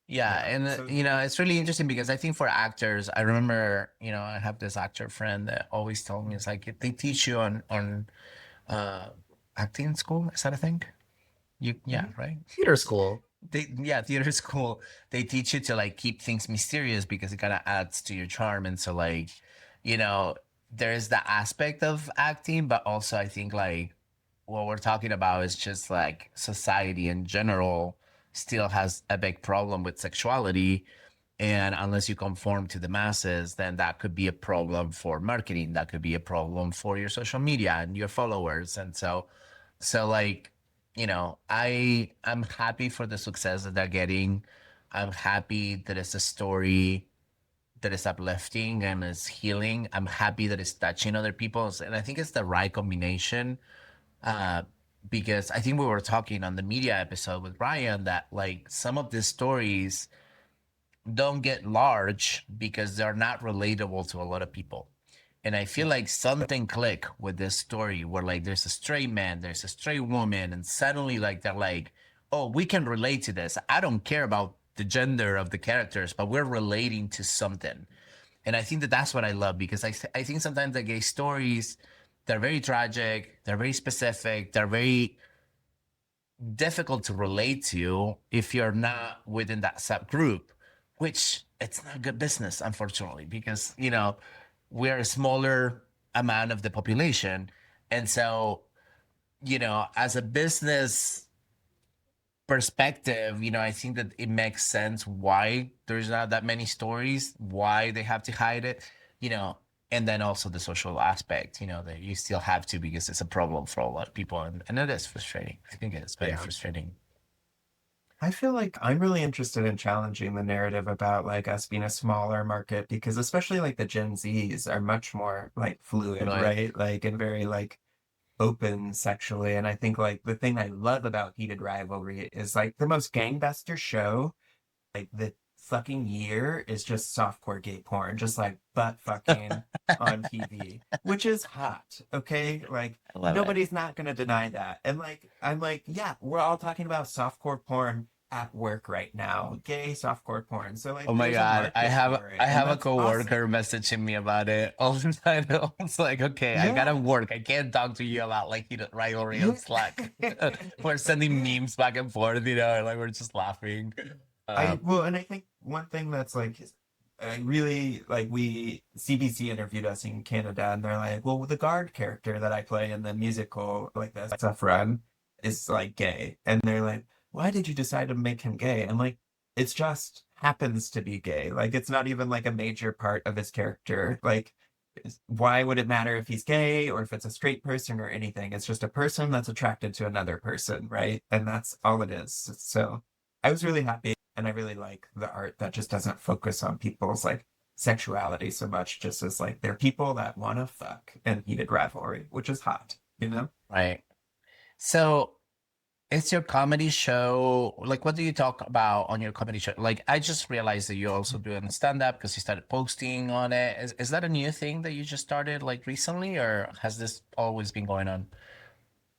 Yeah, Yeah. and So you know, it's really interesting because I think for actors, I remember, you know, I have this actor friend that always told me it's like they teach you on uh acting school, is that a thing? Yeah, mhm. right? Theater school. Theater school, they teach you to like keep things mysterious because it kind of adds to your charm. And so like, you know, there's the aspect of acting, but also I think like what we're talking about is just like society in general still has a big problem with sexuality, and unless you conform to the masses, then that could be a problem for marketing, that could be a problem for your social media and your followers. And so like, you know, I'm happy for the success that they're getting. I'm happy that it's a story that is uplifting and is healing. I'm happy that it's touching other people, and I think it's the right combination. uh because I think we were talking on the media episode with Ryan that like some of these stories don't get large because they're not relatable to a lot of people. And I feel like something click with this story where like there's a straight man, there's a straight woman, and suddenly like they're like, oh, we can relate to this. I don't care about the gender of the characters, but we're relating to something. And I think that that's what I love because I think sometimes the gay stories, they're very tragic, they're very specific, they're very difficult to relate to if you're not within that subgroup, which it's not good business, unfortunately, because you know we're a smaller amount of the population. And so, you know, as a business perspective, you know, I think that it makes sense why there's not that many stories, why they have to hide it, you know, and then also the social aspect, you know, that you still have to because it's a problem for a lot of people. And it is frustrating. I think it's very Yeah. frustrating. I feel like I'm really interested in challenging the narrative about like us being a smaller market because especially like the Gen Zs are much more like fluid, Right. right? Like and very like open sexually. And I think like the thing I love about Heated Rivalry is like the most gangbuster show like the fucking year is just softcore gay porn, just like butt fucking on TV, which is hot. Okay, like I love it. nobody's not gonna deny that. And like I'm like, yeah, we're all talking about softcore porn at work right now, gay softcore porn. So like, Oh my there's a God. market for it, I and have a that's awesome. coworker messaging me about it all the time. I was like, okay, I Yeah. gotta work. I can't talk to you about like heated rivalry on Slack. We're sending memes back and forth, you know, and like we're just laughing. And I think one thing that's like I really like we CBC interviewed us in Canada and they're like, well, the guard character that I play in the musical like this stuff run is like gay. And they're like, why did you decide to make him gay? And like it's just happens to be gay. Like it's not even like a major part of his character. Like why would it matter if he's gay or if it's a straight person or anything? It's just a person that's attracted to another person, right? And that's all it is. So I was really happy and I really like the art that just doesn't focus on people's like sexuality so much, just as like they're people that want to fuck and heated rivalry, which is hot, you know? Right. So it's your comedy show. Like, what do you talk about on your comedy show? Like, I just realized that you're also doing stand-up because you started posting on it. Is that a new thing that you just started like recently, or has this always been going on?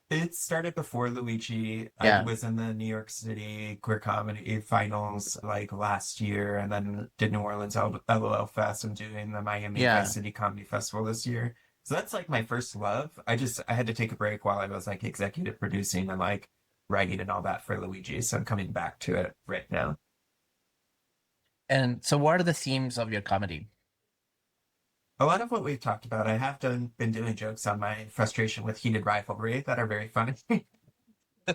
It started before Luigi. I Yeah. was in the New York City queer comedy finals like last year and then did New Orleans LOL Fest. I'm doing the Miami Yeah. Vice City Comedy Festival this year. So that's like my first love. I had to take a break while I was like executive producing and like writing and all that for Luigi. So I'm coming back to it right now. And so, what are the themes of your comedy? A lot of what we've talked about, I have been doing jokes on my frustration with heated rivalry that are very funny.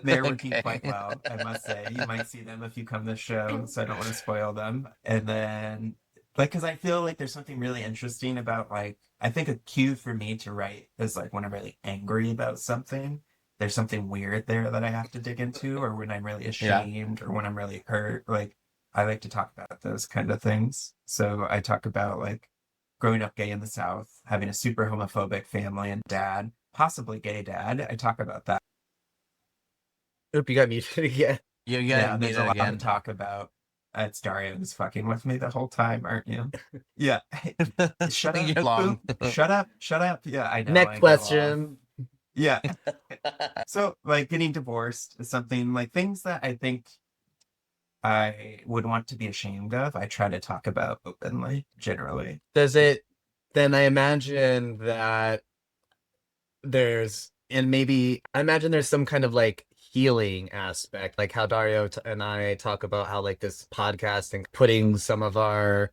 They're working Okay. quite well, I must say. You might see them if you come to the show, so I don't want to spoil them. And then, like, because I feel like there's something really interesting about, like, I think a cue for me to write is, like, when I'm really angry about something, there's something weird there that I have to dig into, or when I'm really Yeah. ashamed, or when I'm really hurt. Like, I like to talk about those kind of things. So I talk about, like, growing up gay in the South, having a super homophobic family and dad, possibly gay dad. I talk about that. Oop, you got muted again. You Yeah, get there's muted a lot to again. talk about. It's Dario who's fucking with me the whole time, aren't you? Yeah. Shut up. You're long. Shut up. Shut up. Yeah, I know. Next I go off. question. Yeah. So, like, getting divorced is something like things that I think I would want to be ashamed of. I try to talk about openly, generally. Does it then I imagine that I imagine there's some kind of like healing aspect, like how Dario and I talk about how like this podcast and putting some of our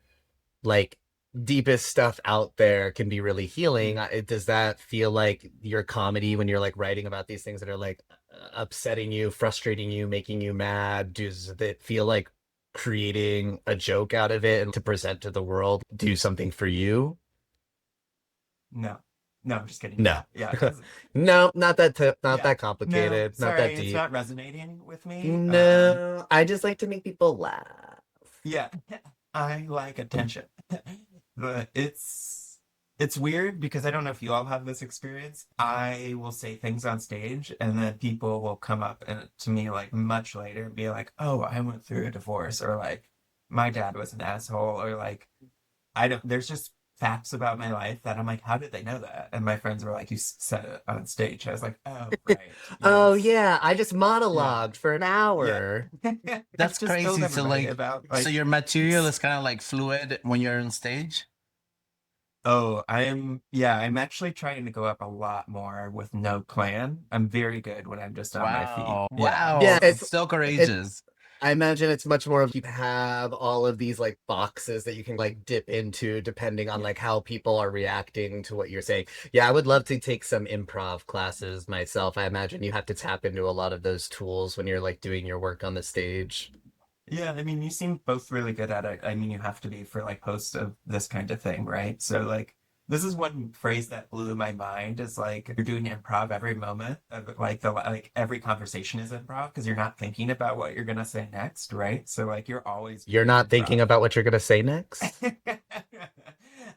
like deepest stuff out there can be really healing. Does that feel like your comedy when you're like writing about these things that are like upsetting you, frustrating you, making you mad? Does it feel like creating a joke out of it and to present to the world do something for you? No. No, I'm just kidding. No. Yeah. 'Cause- No, not yeah. that No, complicated, not sorry, that it's deep. not resonating with me. No, I just like to make people laugh. Yeah, I like attention. But it's weird because I don't know if you all have this experience. I will say things on stage and then people will come up and to me like much later and be like, "Oh, I went through a divorce," or like, "My dad was an asshole," or like, I don't there's just facts about my life that I'm like, "How did they know that?" And my friends were like, "You said it on stage." I was like, "Oh, right. Oh Yes." yeah, I just Yeah. monologued for an Yeah. hour. That's Just told crazy. So everybody like, about so like your material is kind of like fluid when you're on stage. oh, I'm actually trying to go up a lot more with no plan. I'm very good when I'm just on my feet. Wow. Yeah. Wow. Yeah, So it courageous. I imagine it's much more of you have all of these like boxes that you can like dip into depending on Yeah. like how people are reacting to what you're saying. Yeah, I would love to take some improv classes myself. I imagine you have to tap into a lot of those tools when you're like doing your work on the stage. Yeah, I mean, you seem both really good at it. I mean, you have to be for like hosts of this kind of thing, right? So like this is one phrase that blew my mind is like you're doing improv every moment of like every conversation is improv because you're not thinking about what you're gonna say next, right? So like you're always You're doing not thinking improv. about what you're gonna say next?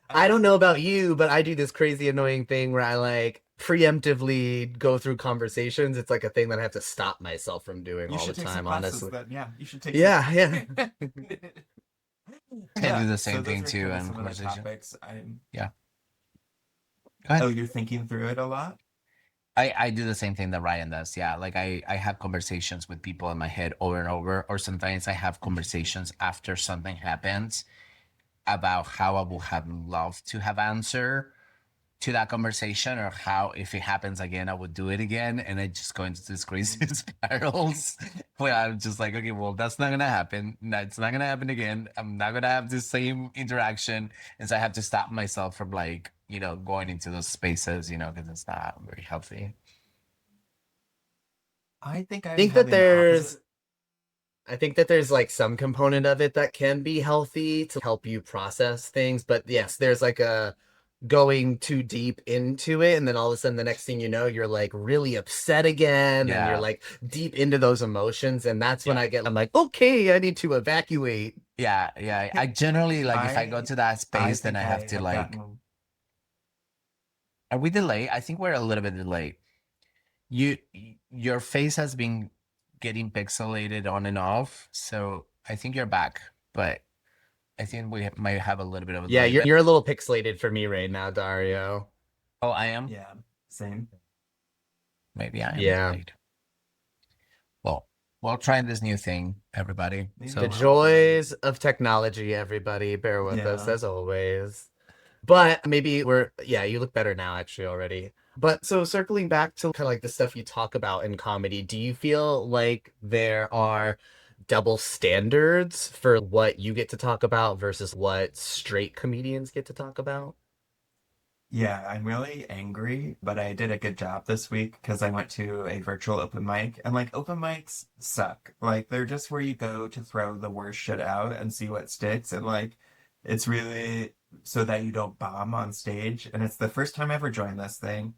I don't know about you, but I do this crazy annoying thing where I like preemptively go through conversations. It's like a thing that I have to stop myself from doing You all the should take some time, classes honestly. then. Yeah, you should take Yeah, some. yeah. I Yeah, do the so same those thing are too kind of in some of the conversation. topics I'm. Yeah. Go ahead. Oh, you're thinking through it a lot? I do the same thing that Ryan does. Yeah. Like I have conversations with people in my head over and over, or sometimes I have conversations after something happens about how I would have loved to have answered to that conversation, or how if it happens again I would do it again, and I just go into these crazy spirals where I'm just like, okay, well, that's not gonna happen. That's not gonna happen again. I'm not gonna have the same interaction, and so I have to stop myself from like, going into those spaces, because it's not very healthy. I think I I'm think that having the opposite. there's like some component of it that can be healthy to help you process things, but yes, there's like a going too deep into it, and then all of a sudden the next thing you know, you're like really upset again, and you're Yeah. like deep into those emotions, and that's when Yeah. I'm like, okay, I need to evacuate. Yeah. I generally like if I go to that I space, then I think have I to have like. gotten. Are we delayed? I think we're a little bit delayed. You, your face has been getting pixelated on and off, so I think you're back, but I think we might have a little bit of a Yeah, delay. you're a little pixelated for me right now, Dario. Oh, I am. Yeah, same. Maybe I am Yeah. delayed. Well, we'll try this new thing, everybody. Maybe The So, we're all delayed. joys of technology, everybody. Bear with us Yeah. as always. But maybe yeah, you look better now actually already. But so circling back to kind of like the stuff you talk about in comedy, do you feel like there are double standards for what you get to talk about versus what straight comedians get to talk about? Yeah, I'm really angry, but I did a good job this week because I went to a virtual open mic, and like open mics suck. Like they're just where you go to throw the worst shit out and see what sticks, and like it's really so that you don't bomb on stage. And it's the first time I ever joined this thing.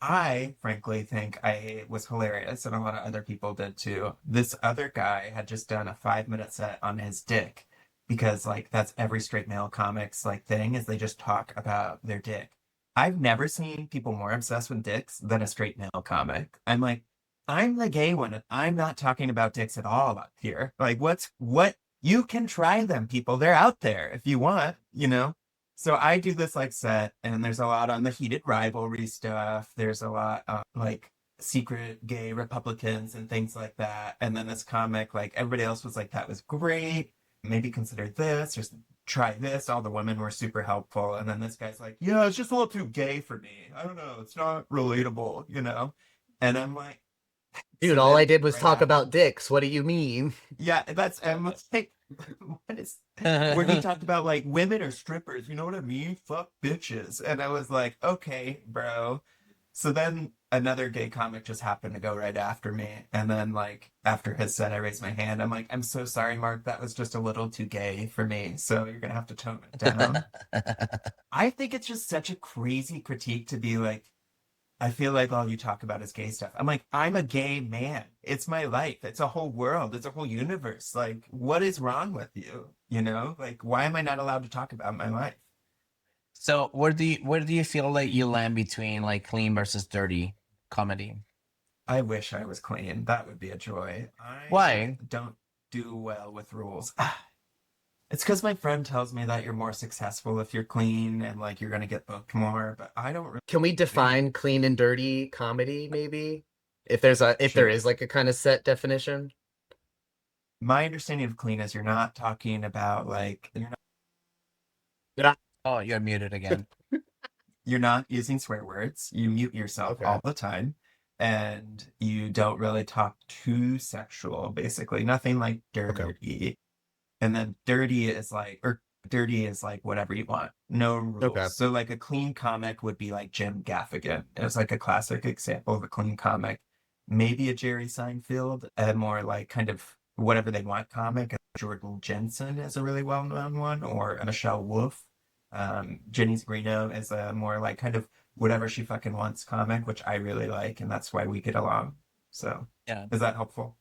I frankly think I was hilarious, and a lot of other people did too. This other guy had just done a 5 minute set on his dick because like that's every straight male comic's like thing is they just talk about their dick. I've never seen people more obsessed with dicks than a straight male comic. I'm like, I'm the gay one, and I'm not talking about dicks at all up here. Like, what? You can try them, people. They're out there if you want, you know? So I do this like set, and there's a lot on the heated rivalry stuff. There's a lot on like secret gay Republicans and things like that. And then this comic, like everybody else was like, that was great. Maybe consider this, just try this. All the women were super helpful. And then this guy's like, yeah, it's just a little too gay for me. I don't know. It's not relatable, you know? And I'm like, Dude, so all I then did was right talk after, about dicks. What do you mean? yeah, that's, I'm like, what is, where he talked about like women are strippers, you know what I mean? Fuck bitches. And I was like, okay, bro. So then another gay comic just happened to go right after me. And then like after his set, I raised my hand. I'm like, I'm so sorry, Mark. That was just a little too gay for me. So you're gonna have to tone it down. I think it's just such a crazy critique to be like, I feel like all you talk about is gay stuff. I'm like, I'm a gay man. It's my life. It's a whole world. It's a whole universe. Like, what is wrong with you? You know, like, why am I not allowed to talk about my life? so where do you feel like you land between like clean versus dirty comedy? I wish I was clean. That would be a joy. I Why? don't do well with rules. It's because my friend tells me that you're more successful if you're clean and like you're gonna get booked more, but I don't really Can we think. define clean and dirty comedy, maybe? If there Sure. is like a kind of set definition? My understanding of clean is you're not talking about like Yeah. Oh, you're muted again. you're not using swear words. You mute yourself Okay. all the time. And you don't really talk too sexual, basically. Nothing like Okay. dirty. And then dirty is like whatever you want. No Okay. rules. So like a clean comic would be like Jim Gaffigan. It's like a classic example of a clean comic. Maybe a Jerry Seinfeld, a more like kind of whatever they want comic. Jordan Jensen is a really well-known one, or a Michelle Wolf. Jenny Zigrino is a more like kind of whatever she fucking wants comic, which I really like, and that's why we get along. So, Yeah. is that helpful?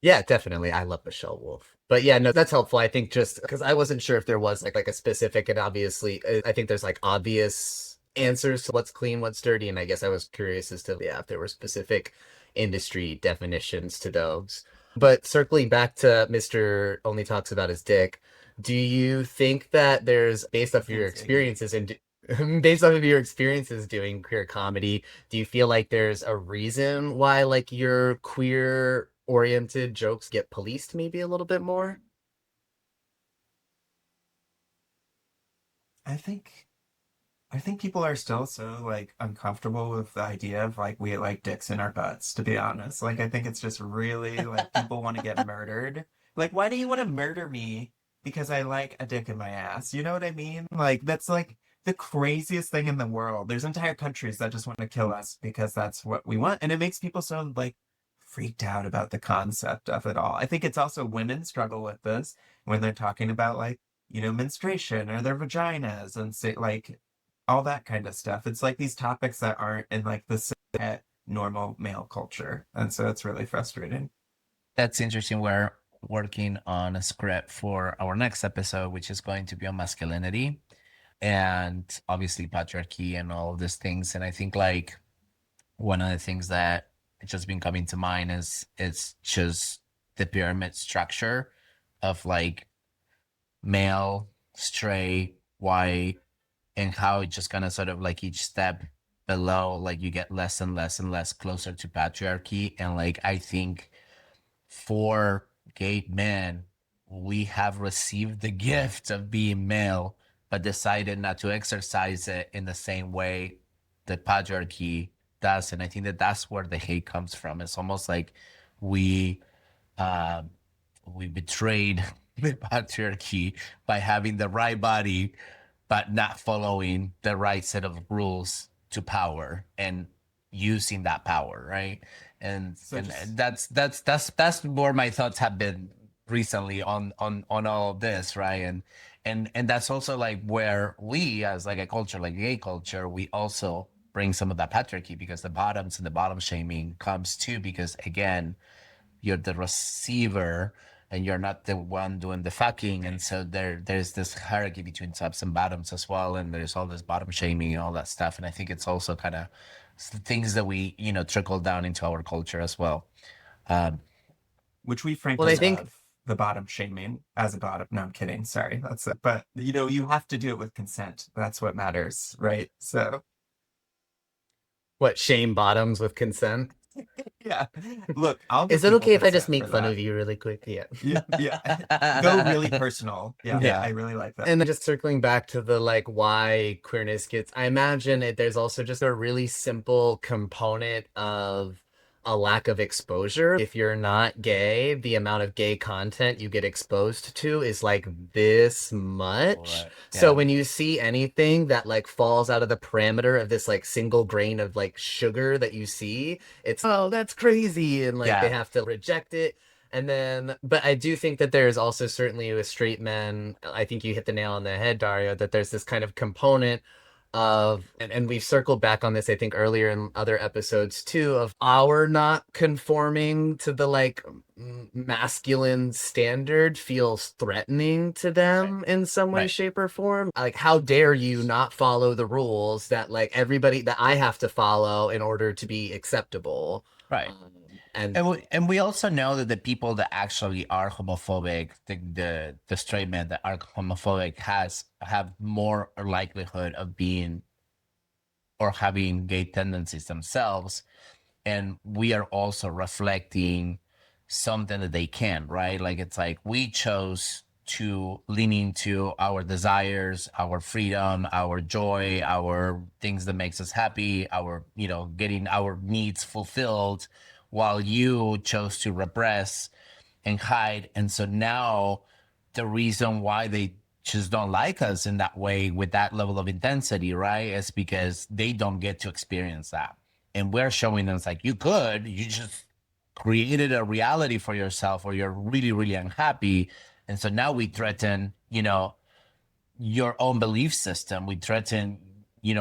Yeah, definitely. I love Michelle Wolf. But yeah, no, that's helpful. I think just because I wasn't sure if there was like a specific, and obviously I think there's like obvious answers to what's clean, what's dirty, and I guess I was curious as to yeah, if there were specific industry definitions to those. But circling back to Mr. Only Talks About His Dick, do you think that there's based off of your Thanks, Iggy. experiences and based off of your experiences doing queer comedy, do you feel like there's a reason why like your queer oriented jokes get policed maybe a little bit more? I think I think people are still so like uncomfortable with the idea of like we like dicks in our butts, to be honest. Like I think it's just really like people want to get murdered. Like, why do you want to murder me because I like a dick in my ass? You know what I mean? Like that's like the craziest thing in the world. There's entire countries that just want to kill us because that's what we want. And it makes people so like freaked out about the concept of it all. I think it's also women struggle with this when they're talking about like, menstruation or their vaginas and say like all that kind of stuff. It's like these topics that aren't in like the set normal male culture. And so it's really frustrating. That's interesting. We're working on a script for our next episode, which is going to be on masculinity and obviously patriarchy and all of these things. And I think like one of the things that just been coming to mind is it's just the pyramid structure of like male, straight, white, and how it just kind of sort of like each step below, like you get less and less and less closer to patriarchy. And like I think for gay men, we have received the gift of being male, but decided not to exercise it in the same way that patriarchy does. And I think that that's where the hate comes from. It's almost like we um, we betrayed the patriarchy by having the right body, but not following the right set of rules to power and using that power, right? And So and just that's where my thoughts have been recently on all of this, right? And that's also like where we as like a culture, like gay culture, we also bring some of that patriarchy because the bottoms and the bottom shaming comes too because again you're the receiver and you're not the one doing the fucking, and so there's this hierarchy between tops and bottoms as well, and there's all this bottom shaming and all that stuff. And I think it's also kind of things that we trickle down into our culture as well. um which we Well, I frankly think love the bottom shaming as a bottom. No, I'm kidding. Sorry. That's it. But you have to do it with consent. That's what matters, right? So what shame bottoms with consent. yeah. Look, I'll Is give it people okay if I just consent make for fun that. of you really quick? Yeah. Yeah, yeah. Go really personal. Yeah, Yeah. I really like that. And then just circling back to the like why queerness gets, I imagine there's also just a really simple component of a lack of exposure. If you're not gay, the amount of gay content you get exposed to is like this much. right, So yeah, when you see anything that like falls out of the parameter of this like single grain of like sugar that you see, it's oh, that's crazy, and like they yeah, have to reject it. And then, but I do think that there's also certainly with straight men, I think you hit the nail on the head, Dario, that there's this kind of component of, and we've circled back on this, I think, earlier in other episodes too, of our not conforming to the like masculine standard feels threatening to right, them in some way, right, shape, or form. Like, how dare you not follow the rules that like everybody that I have to follow in order to be acceptable? right. Um, and And we also know that the people that actually are homophobic, the straight men that are homophobic have more likelihood of being or having gay tendencies themselves. And we are also reflecting something that they can, right? Like it's like we chose to lean into our desires, our freedom, our joy, our things that makes us happy, our getting our needs fulfilled, while you chose to repress and hide. And so now the reason why they just don't like us in that way with that level of intensity, right, is because they don't get to experience that. And we're showing them it's like you just created a reality for yourself or you're really, really unhappy. And so now we threaten, your own belief system. We threaten,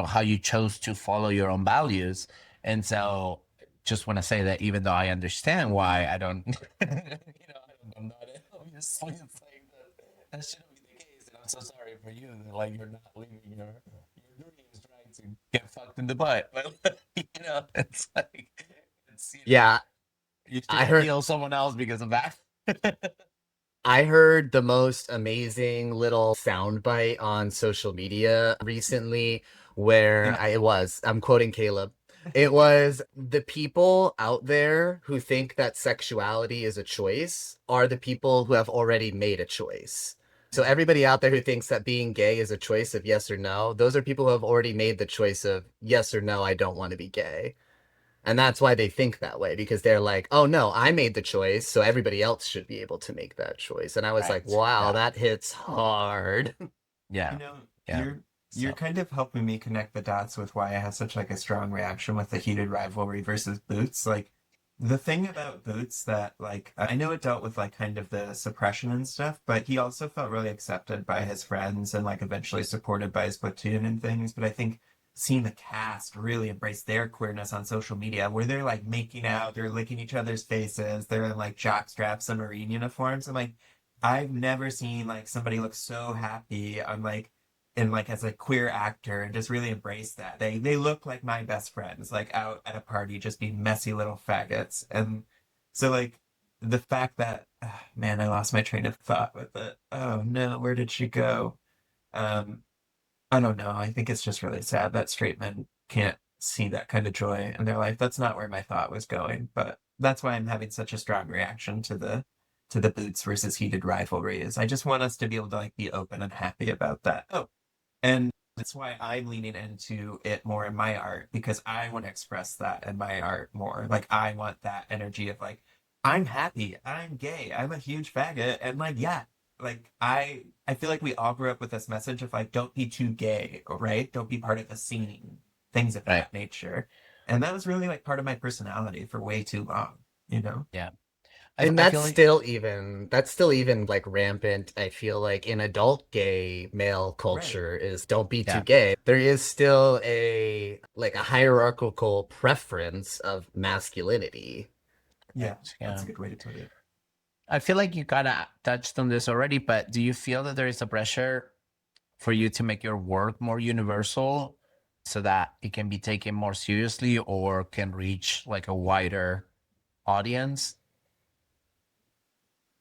how you chose to follow your own values. And so just want to say that even though I understand why I don't, I'm not it. Obviously, it's like that shouldn't be the case. And I'm so sorry for you that like you're not living your dreams trying to get fucked in the butt. But, it's like, it's, yeah, you I shouldn't heard heal someone else because of that. I heard the most amazing little soundbite on social media recently where Yeah. I'm quoting Caleb. It was the people out there who think that sexuality is a choice are the people who have already made a choice. So everybody out there who thinks that being gay is a choice of yes or no, those are people who have already made the choice of yes or no, I don't want to be gay. And that's why they think that way, because they're like, oh no, I made the choice, so everybody else should be able to make that choice. And I was like, Right. wow, Yeah. that hits hard. Yeah. You know, Yeah. you're So- kind of helping me connect the dots with why I have such like a strong reaction with the heated rivalry versus Boots. Like the thing about Boots that like I know it dealt with like kind of the suppression and stuff, but he also felt really accepted by his friends and like eventually supported by his platoon and things. But I think seeing the cast really embrace their queerness on social media where they're like making out, they're licking each other's faces, they're in like jock straps and marine uniforms. I'm like, I've never seen like somebody look so happy on like in like as a queer actor and just really embrace that. They look like my best friends, like out at a party just being messy little faggots. And so like the fact that man, I lost my train of thought with it. Oh no, where did she go? Um I don't know. I think it's just really sad that straight men can't see that kind of joy in their life. That's not where my thought was going, but that's why I'm having such a strong reaction to the Boots versus heated rivalry is I just want us to be able to like be open and happy about that. Oh, and that's why I'm leaning into it more in my art because I want to express that in my art more. Like I want that energy of like I'm happy, I'm gay, I'm a huge faggot, and like yeah, like I feel like we all grew up with this message of like don't be too gay, right? Don't be part of the scene, things of Right. that nature. And that was really like part of my personality for way too long, you know? Yeah. And I that's feel like still even like rampant, I feel like in adult gay male culture is don't be too Yeah. gay. There is still a like a hierarchical preference of masculinity. Yeah, Yeah. that's a good way to put it. I feel like you kind of touched on this already, but do you feel that there is a pressure for you to make your work more universal so that it can be taken more seriously or can reach like a wider audience?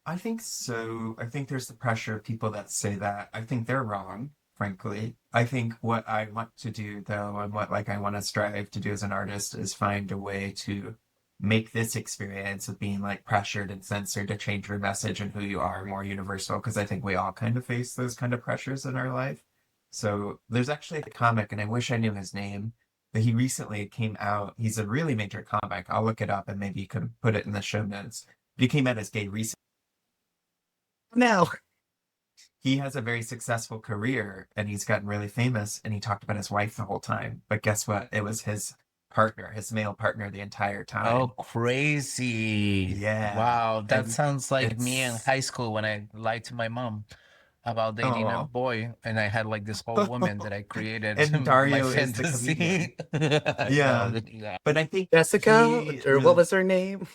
I think so. I think there's the pressure of people that say that. I think they're wrong, frankly. I think what I want to do though, and what like I want to strive to do as an artist is find a way to make this experience of being like pressured and censored to change your message and who you are more universal. Because I think we all kind of face those kind of pressures in our life. So there's actually a comic, and I wish I knew his name, but he recently came out. He's a really major comic. I'll look it up and maybe you can put it in the show notes. But he came out as gay recently. No. He has a very successful career and he's gotten really famous and he talked about his wife the whole time. But guess what? It was his partner, his male partner the entire time. Oh, crazy. Yeah. Wow. That And sounds like me in it's high school when I lied to my mom about dating a oh. boy and I had like this whole woman that I created And my Dario is the comedian. fantasy. Yeah. No, yeah. But I think Jessica, he or what was her name?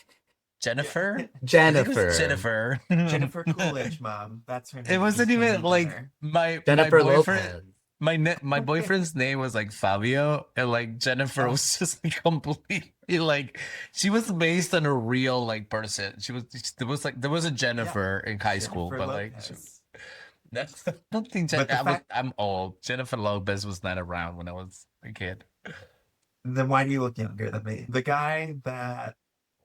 Jennifer? I think it was Jennifer. Jennifer. Jennifer Coolidge, mom. That's her name. It wasn't He's even totally like better. my Jennifer boyfriend. Lopez. My boyfriend's name was like Fabio, and like Jennifer Oh. was just like completely like she was based on a real like person. There was a Jennifer in high school, Jennifer but like Lopez. that's I don't think But the fact I'm old. Jennifer Lopez was not around when I was a kid. then why do you look younger than me? The guy that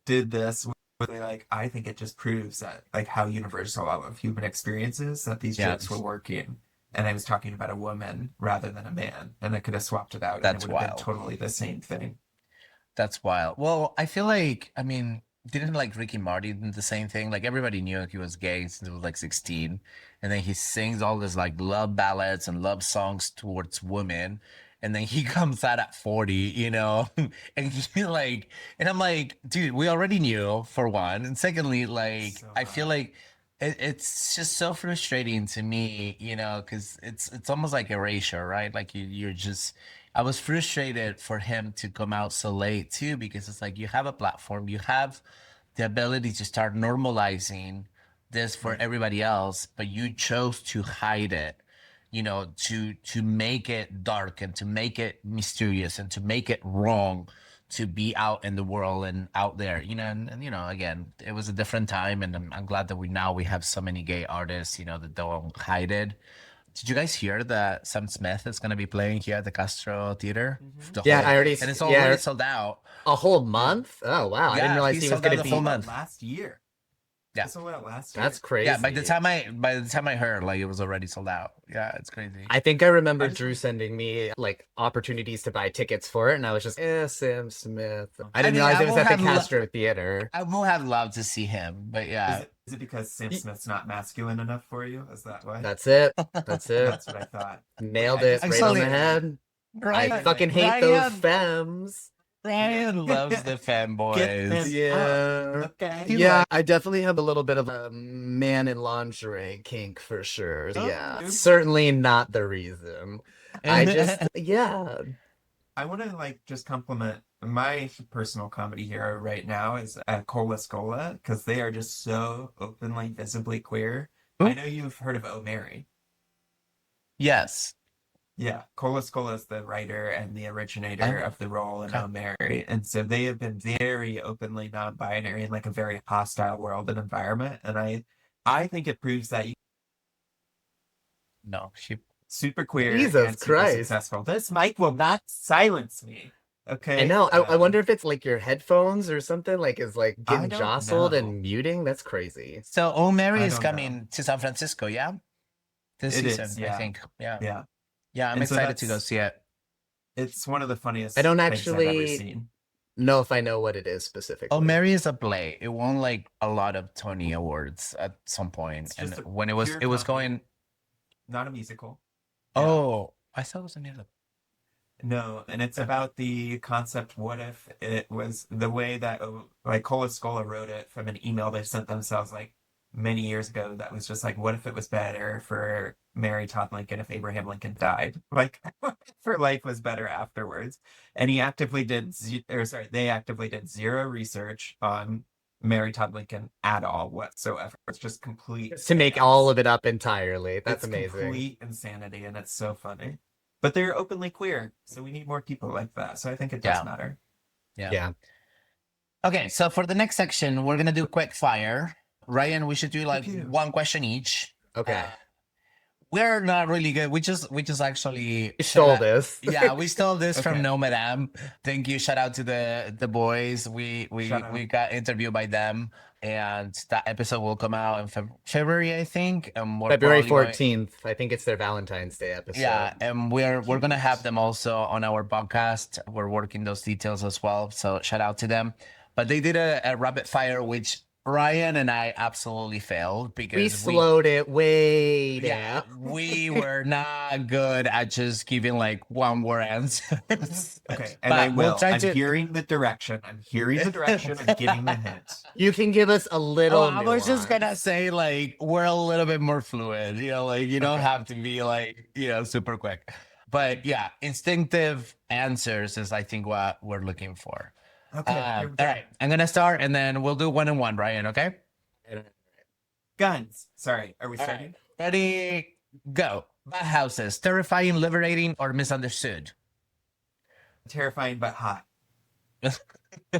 did this was really like, I think it just proves that like how universal all of human experiences that these Yeah. jokes were working. And I was talking about a woman rather than a man, and I could have swapped it out, and That's it would have wild. been totally the same thing. That's wild. Well, I feel like I mean, didn't like Ricky Martin do the same thing? Like everybody knew he was gay since he was like 16, and then he sings all this like love ballads and love songs towards women, and then he comes out at 40, you know, and he like, and I'm like, dude, we already knew for one, and secondly, like So I feel like it's just so frustrating to me, you know, because it's almost like erasure, right? Like you're just. I was frustrated for him to come out so late too, because it's like you have a platform, you have the ability to start normalizing this for Right. everybody else, but you chose to hide it, you know, to make it dark and to make it mysterious and to make it wrong to be out in the world and out there, you know, and you know, again, it was a different time, and I'm glad that we have so many gay artists, you know, that don't hide it. Did you guys hear that Sam Smith is going to be playing here at the Castro Theater? The Yeah, whole- I already and it's yeah, already sold out. a whole month? Oh wow, I didn't Yeah, realize he he was sold gonna out the be full Came out month. last year. Yeah. It sold out last year. That's crazy. Yeah, by the time I heard, like, it was already sold out. Yeah, it's crazy. I think I remember I just Drew want- sending me like opportunities to buy tickets for it, and I was just, Sam Smith. I I didn't mean, realize I it was will at the have lo- Castro Theater. I would have loved to see him, but yeah. Is it because Sam Y- Smith's not masculine enough for you? Is that why? That's it. That's it. That's what I thought. Nailed I it just- right on the Actually, head. Ryan, I fucking hate those Ryan, femmes. Ryan loves the fanboys. them Yeah. Okay. He Yeah, like- I definitely have a little bit of a man in lingerie kink for sure. Oh, Yeah, dude. certainly not the reason. I just, yeah. I want to like just compliment my personal comedy hero right now is Cola Scola because they are just so openly, visibly queer. Who? I know you've heard of Oh Mary. Yes. Yeah, Cola Scola is the writer and the originator Oh, of the role in okay. Oh Mary, and so they have been very openly non-binary in like a very hostile world and environment, and I think it proves that you No, she. super queer Jesus and super Christ. successful. This mic will not silence me. Okay. I know. I Um, wonder if it's like your headphones or something, like is like I getting don't jostled know. and muting. That's crazy. So, Oh Mary I is don't know. coming to San Francisco, yeah? This It season, is, I yeah. think. Yeah. Yeah, Yeah, I'm And so excited to go that's- see it. it's one of the funniest I don't things I've actually ever seen. know if I know what it is specifically. Oh Mary is a play. It won like a lot of Tony Awards at some point. It's And just a when it was pure going comedy. Not a musical. Yeah. Oh, I thought it was a musical. No, and it's about the concept. What if it was the way that like Cola Scola wrote it from an email they sent themselves like many years ago? That was just like, what if it was better for Mary Todd Lincoln if Abraham Lincoln died? Like, for life was better afterwards. And he actively did, they actively did zero research on Mary Todd Lincoln at all whatsoever. It's just complete To make chaos. all of it up entirely. That's It's amazing. complete insanity, and it's so funny. But they're openly queer, so we need more people like that. So I think it does Yeah. matter. Yeah. Okay, so for the next section, we're gonna do quick fire. Ryan, we should do like Pew, pew. one question each. Okay. We're not really good. We just actually We stole this. Yeah, we stole this from Okay. No Madame. Thank you. Shout out to the boys. We Shout out. got interviewed by them, and that episode will come out in February, I think. And we're February probably going- 14th. I think it's their Valentine's Day episode. Yeah, and we're gonna have them also on our podcast. We're working those details as well. So shout out to them. But they did a rapid fire, which Ryan and I absolutely failed because We slowed it way yeah, down. we were not good at just giving like one word answers. Okay, and But I we'll will. try I'm to- hearing the direction. I'm hearing the direction. I'm getting the hint. You can give us a little. Oh, I was just gonna nuance. say like we're a little bit more fluid, like you don't have to be like super quick. But yeah, instinctive answers is I think what we're looking for. Okay, here we All go. right, I'm gonna start and then we'll do one and one, Brian. Okay. Guns. Sorry, are we All starting? right. Ready? Go. Bathhouses, terrifying, liberating, or misunderstood? Terrifying but hot.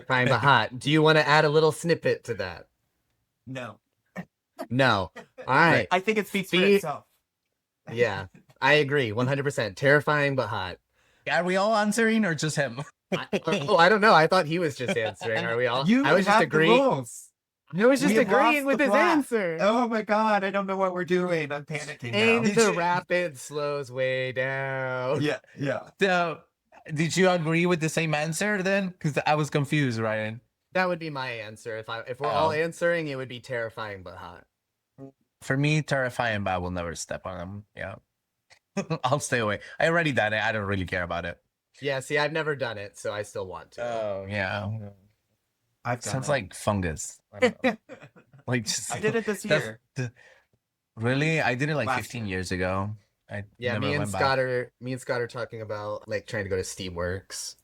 Fine, but hot. Do you want to add a little snippet to that? No, No. All right. I think it speaks for See- itself. Yeah, I agree. 100%. Terrifying, but hot. Are we all answering or just him? Oh, I don't know. I thought he was just answering. Are we all? You I was just have the agreeing. rules. I was just We have agreeing lost with the his plot. answer. Oh my god, I don't know what we're doing. I'm panicking And now. the rapid slows way down. Yeah, yeah. So, did you agree with the same answer then? Because I was confused, Ryan. That would be my answer. If we're all Oh. answering, it would be terrifying but hot. For me, terrifying, but I will never step on them. Yeah. I'll stay away. I already done it. I don't really care about it. Yeah, see, I've never done it, so I still want to. Oh, yeah. I've done Sounds it. like fungus. I don't know. Like just, I did it this that's year. really? I did it like Last 15 year. years ago. I Yeah, never me and went back. Scott are talking about like trying to go to Steamworks.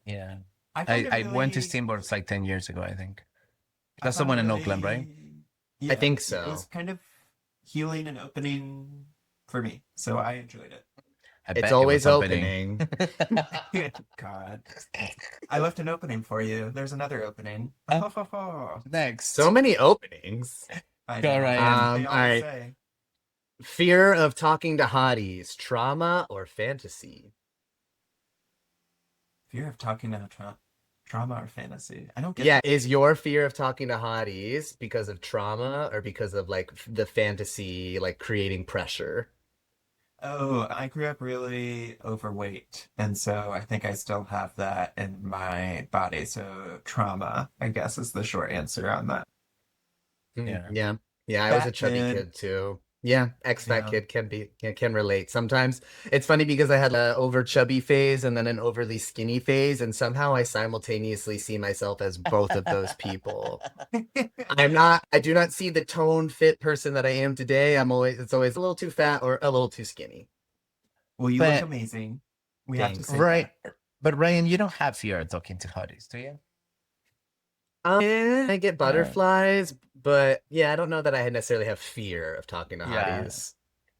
Yeah. find it I went to really- Steamboats like 10 years ago, I think. I That's the found one it in Oakland, right? really- I think It so. was kind of healing and opening for me, so I enjoyed it. I bet It's it always was opening. God, I left an opening for you. There's another opening. Next. So many openings. I Go, know, Ryan. they All always right. say. Fear of talking to hotties, trauma or fantasy? Fear of talking to Trump. Drama or fantasy? I don't get Yeah, is your fear of talking to hotties because of trauma or because of like the fantasy, like creating pressure? Oh, I grew up really overweight, and so I think I still have that in my body. So trauma, I guess, is the short answer on that. Yeah. Yeah. Yeah, I was a Fat chubby kid. kid too. Yeah, ex-fat Yeah. kid can relate. Sometimes it's funny because I had a over chubby phase and then an overly skinny phase, and somehow I simultaneously see myself as both of those people. I do not see the toned fit person that I am today. It's always a little too fat or a little too skinny. Well, you look But amazing. We have to Thanks. say right, that. but Ryan, you don't have fear of talking to hotties, do you? I get Uh, butterflies, but yeah, I don't know that I necessarily have fear of talking to yeah, hotties.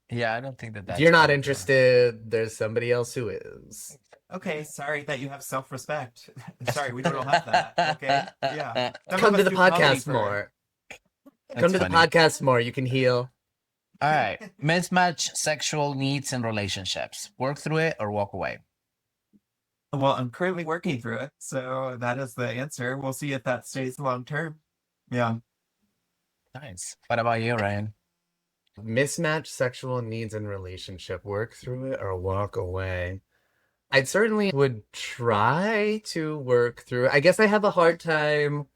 yeah. I don't think that If that's you're not part of the. interested, there's somebody else who is. Okay, sorry that you have self-respect. Sorry, we don't have that. Okay, yeah. Some of Come to us the do comedy podcast for. more. Come That's to the funny. podcast more. You can heal. All right, mismatch sexual needs and relationships. Work through it or walk away. Well, I'm currently working through it, so that is the answer. We'll see if that stays long term. Yeah. Nice. What about you, Ryan? Mismatch sexual needs and relationship. Work through it or walk away. I certainly would try to work through it. I guess I have a hard time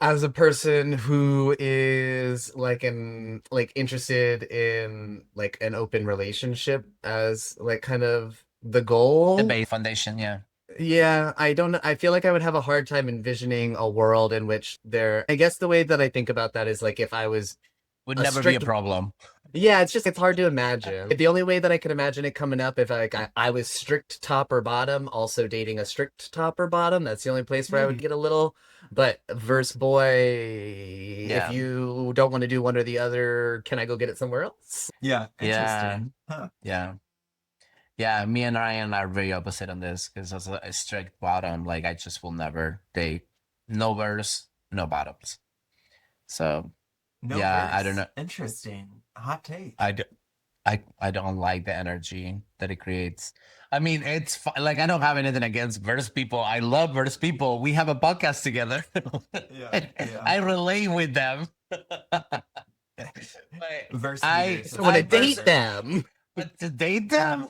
as a person who is like interested in like an open relationship as like kind of the The goal. base foundation, yeah, Yeah, I don't I feel like I would have a hard time envisioning a world in which I guess the way that I think about that is like if I was would a never be a strict problem. yeah, it's hard to imagine. The only way that I could imagine it coming up if I was strict top or bottom, also dating a strict top or bottom. That's the only place where I would Hmm. get a little. But verse boy, if Yeah, you don't want to do one or the other, can I go get it somewhere else? Yeah, yeah, interesting. Huh. yeah, yeah. Me and Ryan are very opposite on this because as a strict bottom, like I just will never date no verse, no bottoms. So No yeah, I don't verse. know. Interesting. Hot I take. do, I don't like the energy that it creates. I mean, like I don't have anything against verse people. I love verse people. We have a podcast together. Yeah, yeah. I relate with them. But Verse I haters So is when I I even date better. them, but to date them,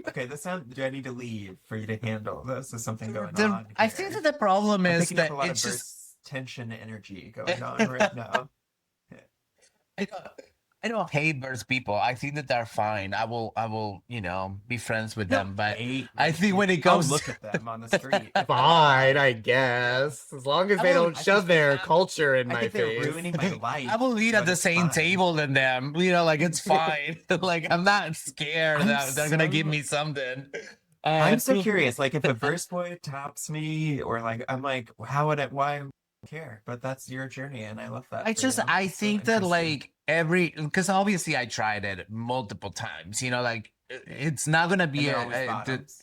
Okay, this sounds. Do I need to leave for you to handle this? Is something going the on I think here? that the problem I'm is picking up a that lot of it's just verse tension energy going on right now. I don't, I don't hate verse people. I think that they're fine. I will, be friends with No, them. But hate I verse think when people. it I'll comes, look at them on the street if I fine, want. I guess. As long as I they will, don't I shove think their culture in I my think they're face. ruining my I life, will eat at but the it's same fine. table than them. Like it's fine. Like I'm not scared I'm that they're gonna give so me something. I'm so curious. Like if a verse boy tops me, or like I'm like, how would I? Why care? But that's your journey, and I love that for you. I So think that interesting. like because obviously I tried it multiple times. Like it's not gonna And be they're always bottoms.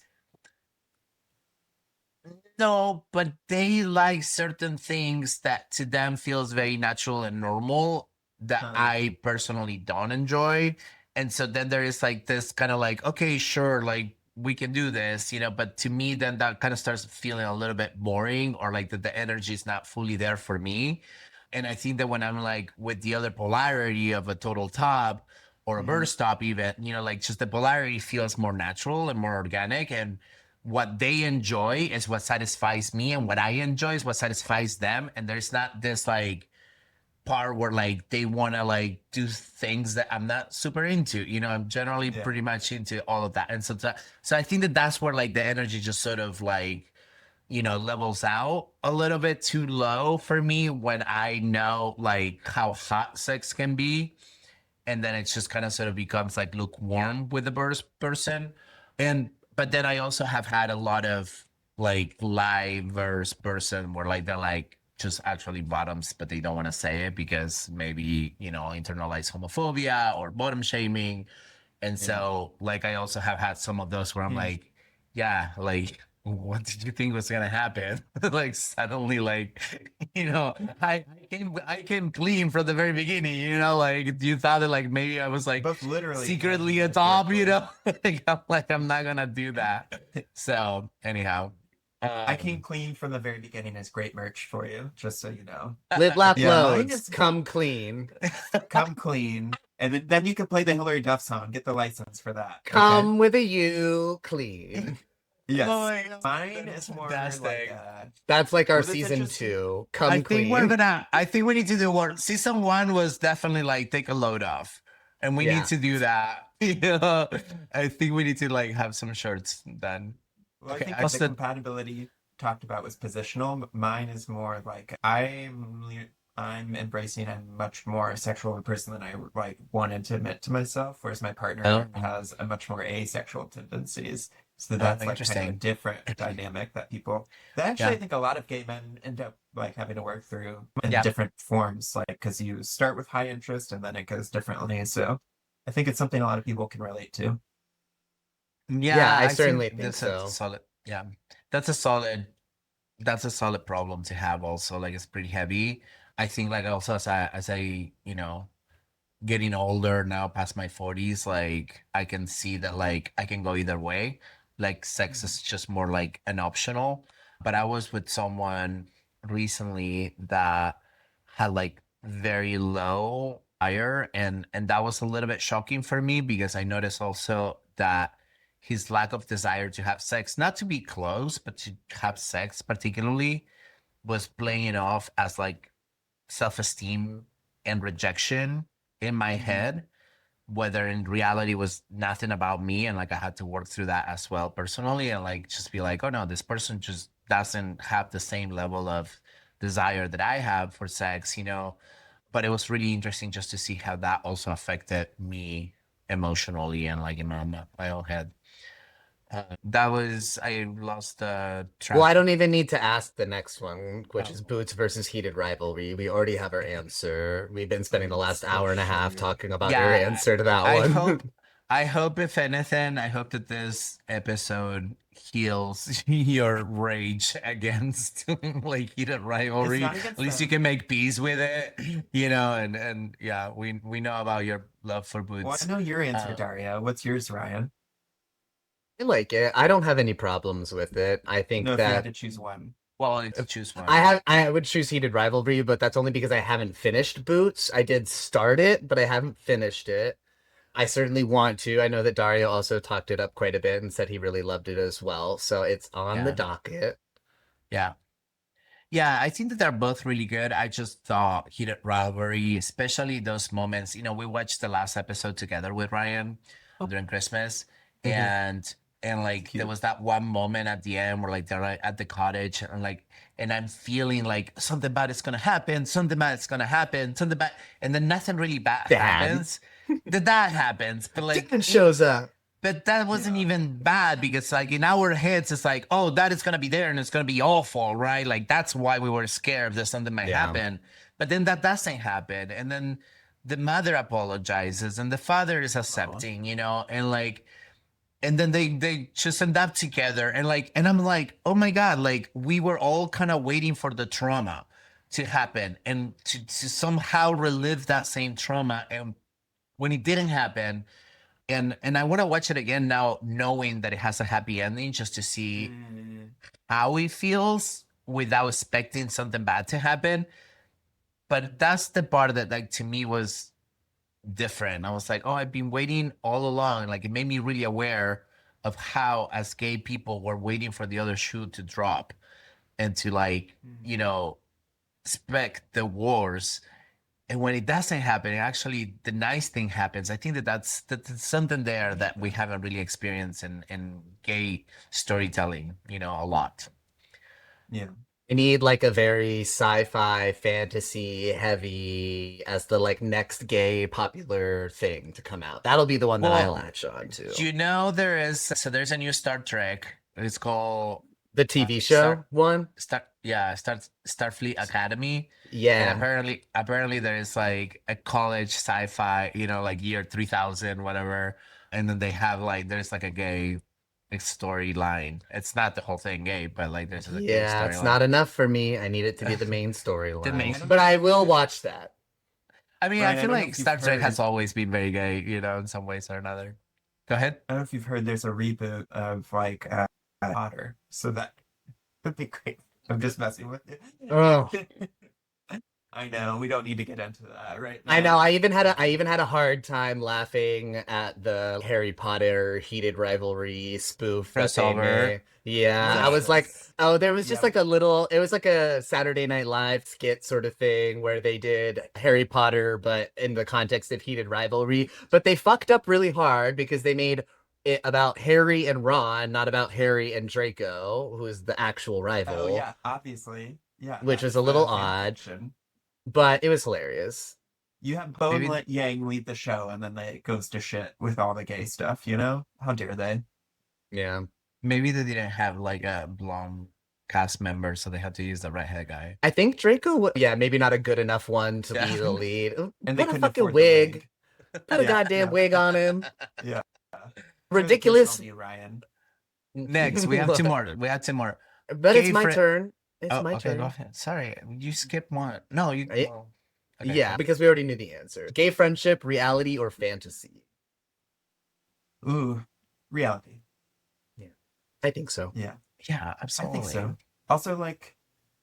no, but they like certain things that to them feels very natural and normal that Huh. I personally don't enjoy. And so then there is like this kind of like, okay, sure, like we can do this, but to me, then that kind of starts feeling a little bit boring or like that the energy is not fully there for me. And I think that when I'm like with the other polarity of a total top or a Mhm. burst top, even, like just the polarity feels more natural and more organic. And what they enjoy is what satisfies me, and what I enjoy is what satisfies them. And there's not this like part where like they want to like do things that I'm not super into. I'm generally Yeah. pretty much into all of that. And so I think that that's where like the energy just sort of like levels out a little bit too low for me when I know like how hot sex can be, and then it just kind of sort of becomes like lukewarm with the person. And but then I also have had a lot of like live verse person where like they're like just actually bottoms, but they don't want to say it because maybe internalized homophobia or bottom shaming. And Yeah. so like I also have had some of those where I'm Mm. like, yeah, like what did you think was gonna happen? Like suddenly, like, I came clean from the very beginning, like you thought that like maybe I was like Both literally and secretly a top, metaphorically. like I'm not gonna do that. So anyhow, I Came Clean from the very beginning is great merch for you, just so you know. Live, laugh, Yeah, mine loads. is Come clean. Come Clean. And then you can play the Hillary Duff song. Get the license for that. Okay? Come with a you clean. Yes. Oh my God, Mine that's is more fantastic. like That's like our Well, that's season interesting. 2. I Come think clean. I think we need to do more. Season 1 was definitely like take a load off, and we Yeah. need to do that. You know, I think we need to like have some shirts done. Well, Okay, I think I the said compatibility talked about was positional. Mine is more like I'm embracing a much more sexual person than I like wanted to admit to myself, whereas my partner has a much more asexual tendencies. So that's like kind of a interesting. different dynamic that actually Yeah, I think a lot of gay men end up like having to work through in yeah, different forms, like because you start with high interest and then it goes differently. So I think it's something a lot of people can relate to. Yeah, yeah. I I think certainly think that's a so. solid. Yeah, that's a solid. That's a solid problem to have. Also, like it's pretty heavy. I think like also as I getting older now past my 40s, like I can see that like I can go either way. Like sex is just more like an optional. But I was with someone recently that had like very low fire, and that was a little bit shocking for me because I noticed also that his lack of desire to have sex, not to be close, but to have sex particularly, was playing off as like self-esteem and rejection in my Mhm. head, whether in reality was nothing about me, and like I had to work through that as well personally, and like just be like, oh no, this person just doesn't have the same level of desire that I have for sex, but it was really interesting just to see how that also affected me emotionally and like in my own head. That was I lost the Well, track. I don't even need to ask the next one, which Oh, is boots versus heated rivalry. We already have our answer. We've been spending the last Boots, for hour and a half sure. talking about your yeah, answer to that I one. hope I hope if anything, I hope that this episode heals your rage against like heated It's rivalry. not At against least you them. can make peace with it, and yeah, we know about your love for Well, I boots. know your answer, Uh, Daria. What's yours, Ryan? I like it. I don't have any problems with it. I No, think if you had that to choose one. well, let's choose I one. have I would choose heated rivalry, but that's only because I haven't finished Boots. I did start it, but I haven't finished it. I certainly want to. I know that Dario also talked it up quite a bit and said he really loved it as well. So it's on the Yeah, docket. yeah. Yeah, I think that they're both really good. I just thought Heated Rivalry, especially those moments. We watched the last episode together with Ryan during Christmas, Mhm. and It's like there cute. was that one moment at the end where like they're like, at the cottage, and I'm feeling like something bad is gonna happen, something bad is gonna happen, something bad, and then nothing really bad Dad. happens. That happens, but like Dad shows up. but that wasn't Yeah. even bad because like in our heads it's like, oh, that is gonna be there and it's gonna be awful, right? Like that's why we were scared that something might Yeah. happen. But then that doesn't happen. And then the mother apologizes and the father is Aw. accepting, and like and then they just end up together and I'm like, oh my God, like we were all kind of waiting for the trauma to happen and to somehow relive that same trauma. And when it didn't happen, and I want to watch it again now, knowing that it has a happy ending, just to see Mm. how it feels without expecting something bad to happen. But that's the part that, like, to me was different. I was like, oh, I've been waiting all along. Like, it made me really aware of how, as gay people, we're waiting for the other shoe to drop and to, like, Mm. expect the wars. And when it doesn't happen, actually the nice thing happens. I think that's something there that we haven't really experienced in gay storytelling, a lot. Yeah. I need like a very sci-fi fantasy heavy as the like next gay popular thing to come out. That'll be the one that I Well, latch on to. there's a new Star Trek. It's called The TV Star show one? Starfleet Academy. And Yeah. apparently there is like a college sci-fi, like year 3000, whatever. And then they have like there's like a gay storyline. It's not the whole thing gay, but like there's a gay Yeah, it's storyline. not enough for me. I need it to be the main The main. storyline. I don't But know I if will you've heard, watch that. I mean, I Ryan, I feel don't know like if you've Star Trek has heard, always been very gay, in some ways or another. Go ahead. I don't know if you've heard there's a reboot of like Potter. So That'd be great. I'm just messing with you. Oh. I know we don't need to get into that right now. I know. I even had a hard time laughing at the Harry Potter heated rivalry spoof that they Crossover. made. Yeah, I was like, Yes. oh, there was just Yeah. like it was like a Saturday Night Live skit sort of thing where they did Harry Potter, but in the context of heated rivalry. But they fucked up really hard because they made it about Harry and Ron, not about Harry and Draco, who is the actual rival. Oh yeah, obviously. Yeah, Which was that's a little the fan odd. fiction. But it was hilarious. You have Bone Maybe- Let Yang lead the show, and then it goes to shit with all the gay stuff. You know, how dare they? Yeah. Maybe they didn't have like a blonde cast member, so they had to use the redhead guy. I think Draco, yeah, maybe not a good enough one to be Yeah. the lead. And they Put a couldn't fucking afford the wig. Put a Yeah, goddamn yeah. wig on him. Yeah. Ridiculous. Personal, Ryan. Next, we have two more. We have two more. But it's Gay my fri- turn. It's Oh, my okay, turn. go ahead. Sorry, you skipped one. No, you. Eh, well, okay. Yeah, because we already knew the answer. Gay friendship, reality, or fantasy? Ooh, reality. I think so. Yeah, Yeah, I absolutely. think so. Also, like,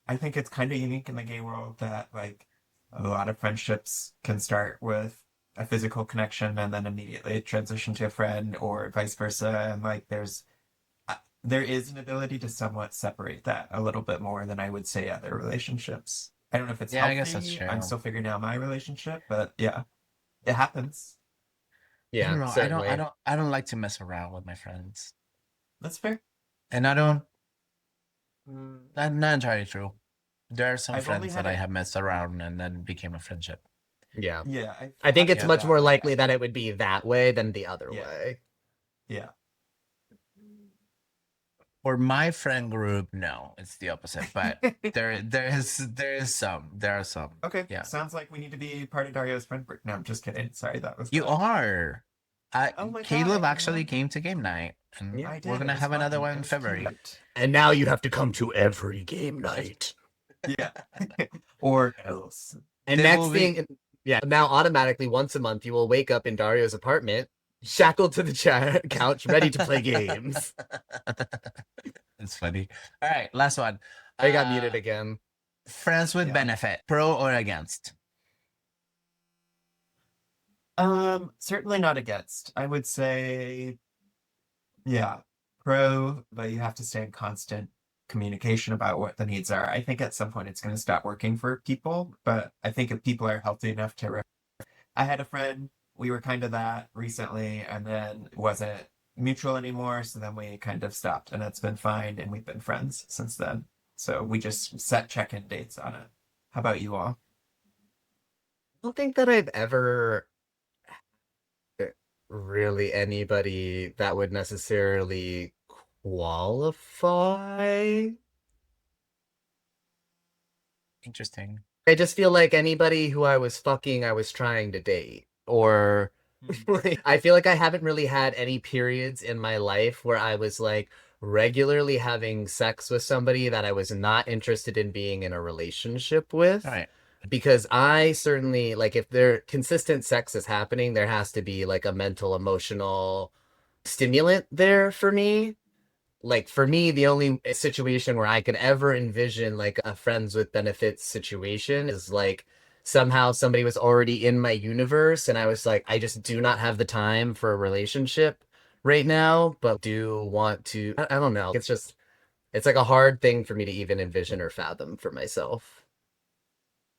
I think it's kind of unique in the gay world that like a lot of friendships can start with a physical connection and then immediately transition to a friend or vice versa. And like, there is an ability to somewhat separate that a little bit more than I would say other relationships. I don't know if it's Yeah, I healthy. guess that's true. I'm still figuring out my relationship, but yeah, it happens. I Yeah, don't know. certainly. I don't like to mess around with my friends, That's fair. and I don't. Not entirely true. There are some I've only friends had that I a- have messed around and then became a friendship. Yeah. Yeah, I think it's yeah, much that more way. likely that it would be that way than the other Yeah. way. Yeah. For my friend group, no, it's the opposite. But there is some. There are some. Okay. Yeah. Sounds like we need to be part of Dario's friend group. No, I'm just kidding. Sorry, that was You bad. are. Oh my Caleb God, actually yeah. came to game night, and Yeah. I did. we're It gonna was have another fun. one It in was February. cute. And now you have to come to every game night. Yeah. Or else. And There next will be- thing, yeah, now automatically once a month you will wake up in Dario's apartment, shackled to the couch, ready to play games. It's funny. All right, last one. I got muted again. Friends with Yeah. benefit, pro or against? Certainly not against. I would say, yeah, pro, but you have to stay in constant communication about what the needs are. I think at some point it's going to stop working for people, but I think if people are healthy enough to. I had a friend, we were kind of that recently, and then it wasn't mutual anymore, so then we kind of stopped, and it's been fine, and we've been friends since then. So we just set check-in dates on it. How about you all? I don't think that I've ever really anybody that would necessarily qualify. Interesting. I just feel like anybody who I was fucking, I was trying to date. Or I feel like I haven't really had any periods in my life where I was like regularly having sex with somebody that I was not interested in being in a relationship with. All right. Because I certainly, like, if there consistent sex is happening, there has to be like a mental, emotional stimulant there for me. Like, for me, the only situation where I could ever envision like a friends with benefits situation is like somehow somebody was already in my universe and I was like, I just do not have the time for a relationship right now, but do want to. I don't know. It's like a hard thing for me to even envision or fathom for myself.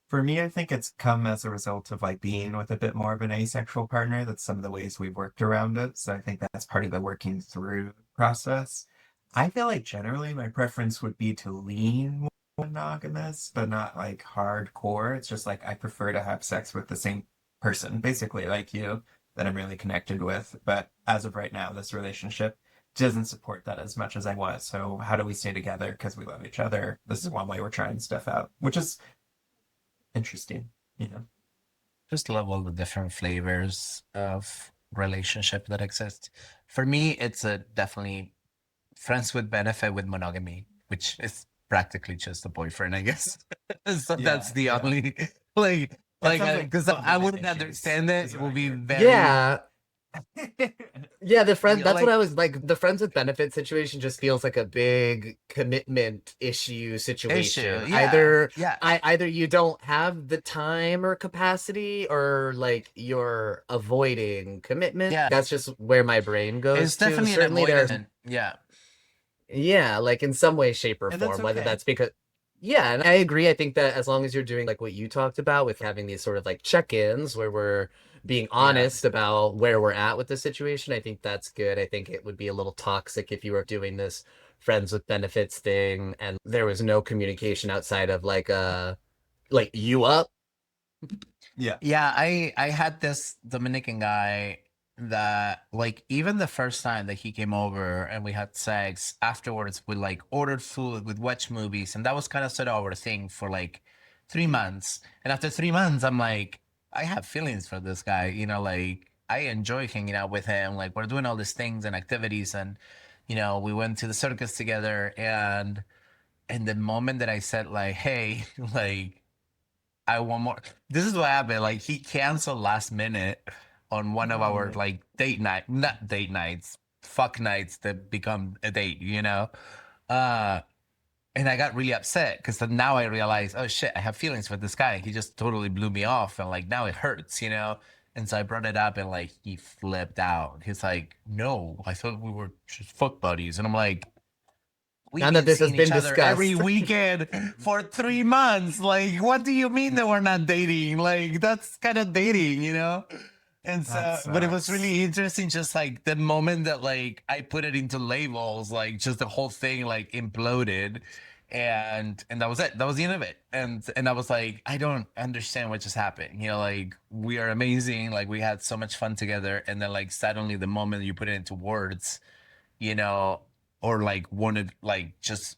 For me, I think it's come as a result of like being with a bit more of an asexual partner. That's some of the ways we've worked around it. So I think that's part of the working through process. I feel like generally my preference would be to lean more monogamous, but not like hardcore. It's just like I prefer to have sex with the same person, basically like you, that I'm really connected with. But as of right now, this relationship doesn't support that as much as I want. So how do we stay together? Because we love each other. This is one way we're trying stuff out, which is interesting, you know. Just love all the different flavors of relationship that exist. For me, it's a definitely friends with benefit with monogamy, which is practically just a boyfriend, I guess. So Yeah, that's the yeah. only like sounds like because some of I the wouldn't issues understand it. is It what will I be heard. very Yeah. Yeah, the friend, You that's like what I was like. The friends with benefits situation just feels like a big commitment issue issue. situation. Yeah. Yeah. Either you don't have the time or capacity, or like you're avoiding commitment. Yeah. That's just where my brain goes It's to. definitely an Certainly there, avoidance. Yeah. yeah, like in some way, shape, or And that's form, whether okay. that's because, yeah, and I agree. I think that as long as you're doing like what you talked about with having these sort of like check-ins where we're being Yeah. honest about where we're at with the situation, I think that's good. I think it would be a little toxic if you were doing this friends with benefits thing and there was no communication outside of like you up. Yeah. Yeah, I had this Dominican guy that like even the first time that he came over and we had sex, afterwards we like ordered food, we'd watch movies, and that was kind of sort of our thing for like 3 months. And after 3 months, I'm like, I have feelings for this guy, like I enjoy hanging out with him. Like we're doing all these things and activities, and we went to the circus together, and the moment that I said like, hey, like I want more. This is what happened. Like he canceled last minute on one of our Oh. like date night, not date nights, fuck nights that become a date. Uh, and I got really upset because now I realize, oh shit, I have feelings for this guy. He just totally blew me off, and like now it hurts. And so I brought it up, and like he flipped out. He's like, "No, I thought we were just fuck buddies," and I'm like, we've Now that been this has seeing been each other every discussed. weekend for 3 months. Like, what do you mean that we're not dating? Like, that's kind of dating. And That so, but it was sucks. really interesting, just like the moment that like I put it into labels, like just the whole thing like imploded, and that was it. That was the end of it. And I was like, I don't understand what just happened. Like we are amazing, like we had so much fun together, and then like suddenly the moment you put it into words, you know, or like wanted like just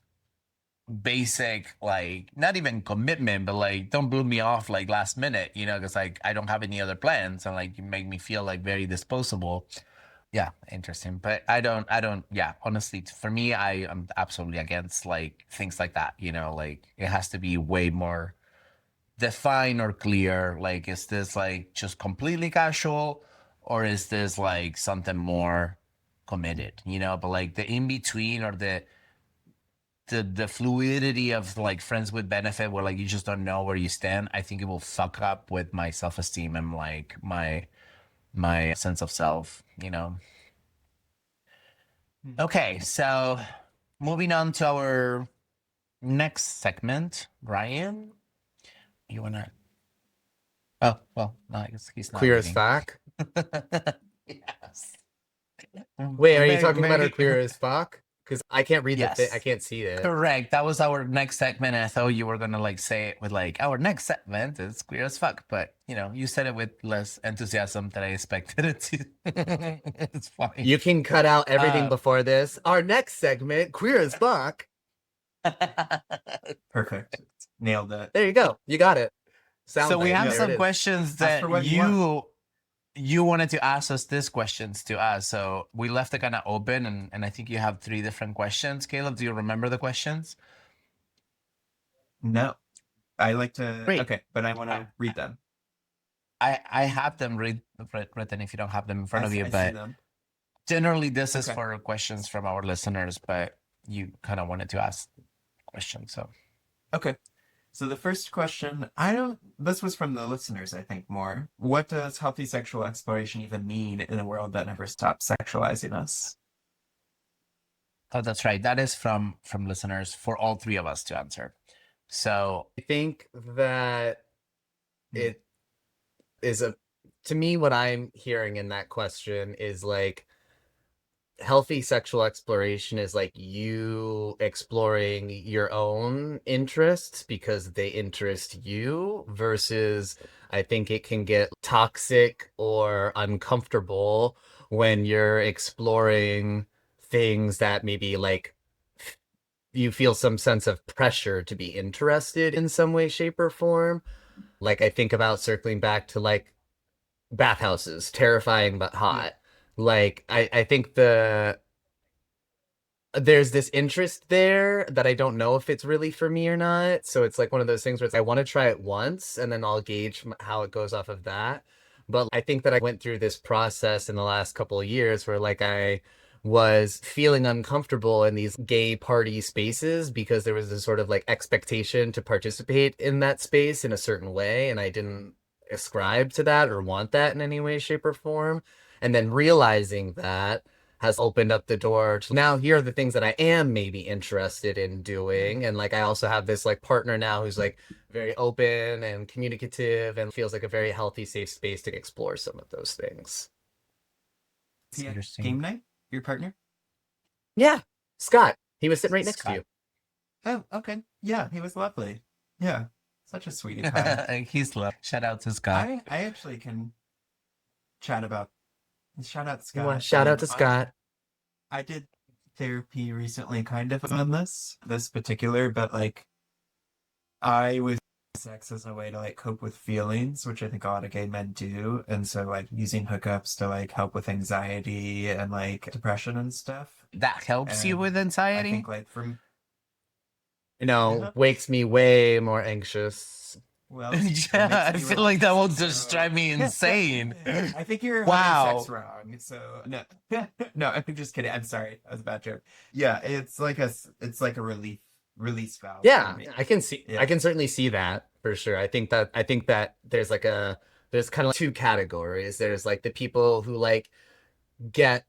basic, like not even commitment, but like don't blow me off like last minute, because like I don't have any other plans, and like you make me feel like very disposable. Yeah, interesting. But I don't, yeah, honestly, for me, I am absolutely against like things like that, like it has to be way more defined or clear. Like, is this like just completely casual, or is this like something more committed, but like the in between, or the fluidity of like friends with benefit, where like you just don't know where you stand, I think it will fuck up with my self-esteem and like my sense of self. Hmm. Okay, so moving on to our next segment. Ryan, you wanna? Oh well, no, I guess he's not Queer as reading. fuck. Yes. Wait, are you Very, talking about our very. queer as fuck? Because I can't read the thing. I Yes. can't see it. Correct. That was our next segment. And I thought you were gonna like say it with like our next segment is queer as fuck, but you said it with less enthusiasm than I expected it to. It's fine. You can cut out everything Uh, before this. Our next segment, queer as fuck. Perfect. Nailed it. There you go. You got it. so we Soundbite. have Yeah. There it some is. questions Ask that for what you want. you wanted to ask us these questions to us. So we left it kind of open, and I think you have 3 different questions. Caleb, do you remember the questions? No, I like to. Great. Okay, but I want to read them. I have them written if you don't have them in front of you, I see but them. generally this is Okay. for questions from our listeners, but you kind of wanted to ask questions. So Okay. So the first question, this was from the listeners, I think, more. What does healthy sexual exploration even mean in a world that never stops sexualizing us? oh, that's right. That is from listeners for all 3 of us to answer. So I think that Hmm. it is to me, what I'm hearing in that question is like healthy sexual exploration is like you exploring your own interests because they interest you, versus I think it can get toxic or uncomfortable when you're exploring things that maybe like you feel some sense of pressure to be interested in some way, shape, or form. Like I think about circling back to like bathhouses, terrifying but Yeah. hot. Like I think there's this interest there that I don't know if it's really for me or not. So it's like one of those things where it's, I want to try it once and then I'll gauge how it goes off of that. But I think that I went through this process in the last couple of years where like I was feeling uncomfortable in these gay party spaces because there was this sort of like expectation to participate in that space in a certain way, and I didn't ascribe to that or want that in any way, shape, or form. And then realizing that has opened up the door to now here are the things that I am maybe interested in doing. And like I also have this like partner now who's like very open and communicative and feels like a very healthy, safe space to explore some of those things. It's Yeah. interesting. Game night? Your partner? Yeah, Scott. He was sitting right next to Scott. you. Oh, okay. Yeah, he was lovely. Yeah. Such a sweetie pie. He's love. Shout out to Scott. I actually can chat about shout out You want Scott. to shout out to Scott? I did therapy recently kind of on this particular, but like I was sex as a way to like cope with feelings, which I think a lot of gay men do. And so like using hookups to like help with anxiety and like depression and stuff. That helps you And with I anxiety? think like from You know, Yeah. wakes me way more anxious. well, it Yeah, makes I me feel like that will relax, just so- drive me insane. I think you're Wow. having sex wrong. So no, no, I'm just kidding. I'm sorry. That was a bad joke. Yeah, it's like a release valve. Yeah, for me. I can see. Yeah. I can certainly see that for sure. I think that there's like there's kind of like two categories. There's like the people who like get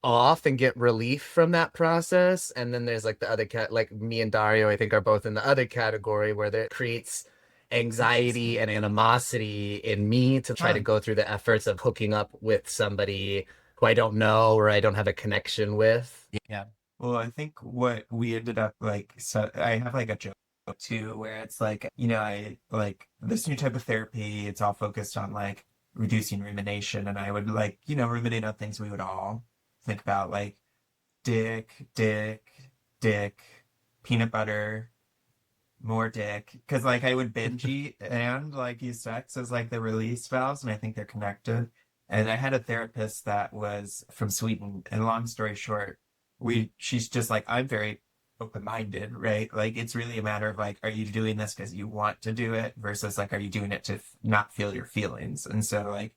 off and get relief from that process, and then there's like the other like me and Dario I think are both in the other category where that creates anxiety and animosity in me to try to Fun. go through the efforts of hooking up with somebody who I don't know or I don't have a connection with. Yeah. Well, I think what we ended up like, so I have like a joke too, where it's like, I like this new type of therapy, it's all focused on like reducing rumination. And I would like, ruminate on things we would all think about, like dick, dick, dick, peanut butter, more dick. Cause like I would binge eat and like use sex as like the release valves. And I think they're connected. And I had a therapist that was from Sweden. And long story short, she's just like, I'm very open-minded, right? Like it's really a matter of like, are you doing this because you want to do it versus like, are you doing it to not feel your feelings? And so like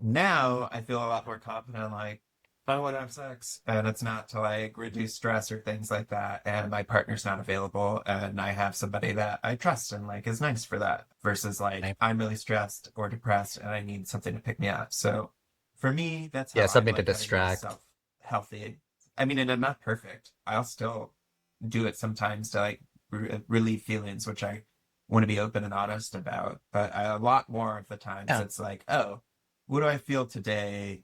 now I feel a lot more confident, like, I want to have sex and it's not to like reduce stress or things like that. And my partner's not available and I have somebody that I trust and like is nice for that versus like Right. I'm really stressed or depressed and I need something to pick me up. So for me, that's how Yeah, I something to like how distract. myself healthy. I mean, and I'm not perfect. I'll still do it sometimes to like relieve feelings, which I want to be open and honest about. But a lot more of the times Yeah. it's like, oh, what do I feel today?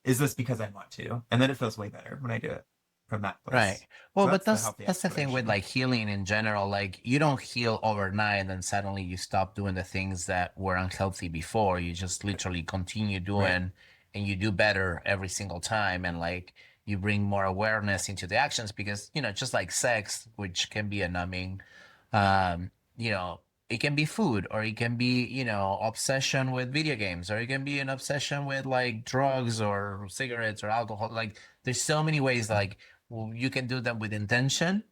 Is this because I want to? And then it feels way better when I do it from that place. Right. Well, So but that's the healthy that's the thing with exploration. like healing in general. Like you don't heal overnight and then suddenly you stop doing the things that were unhealthy before. You just literally continue doing and you do better every single time, and like you bring more awareness into the actions because, just like sex, which can be a numbing, um, you know, it can be food or it can be, obsession with video games or it can be an obsession with like drugs or cigarettes or alcohol. Like there's so many ways like you can do them with intention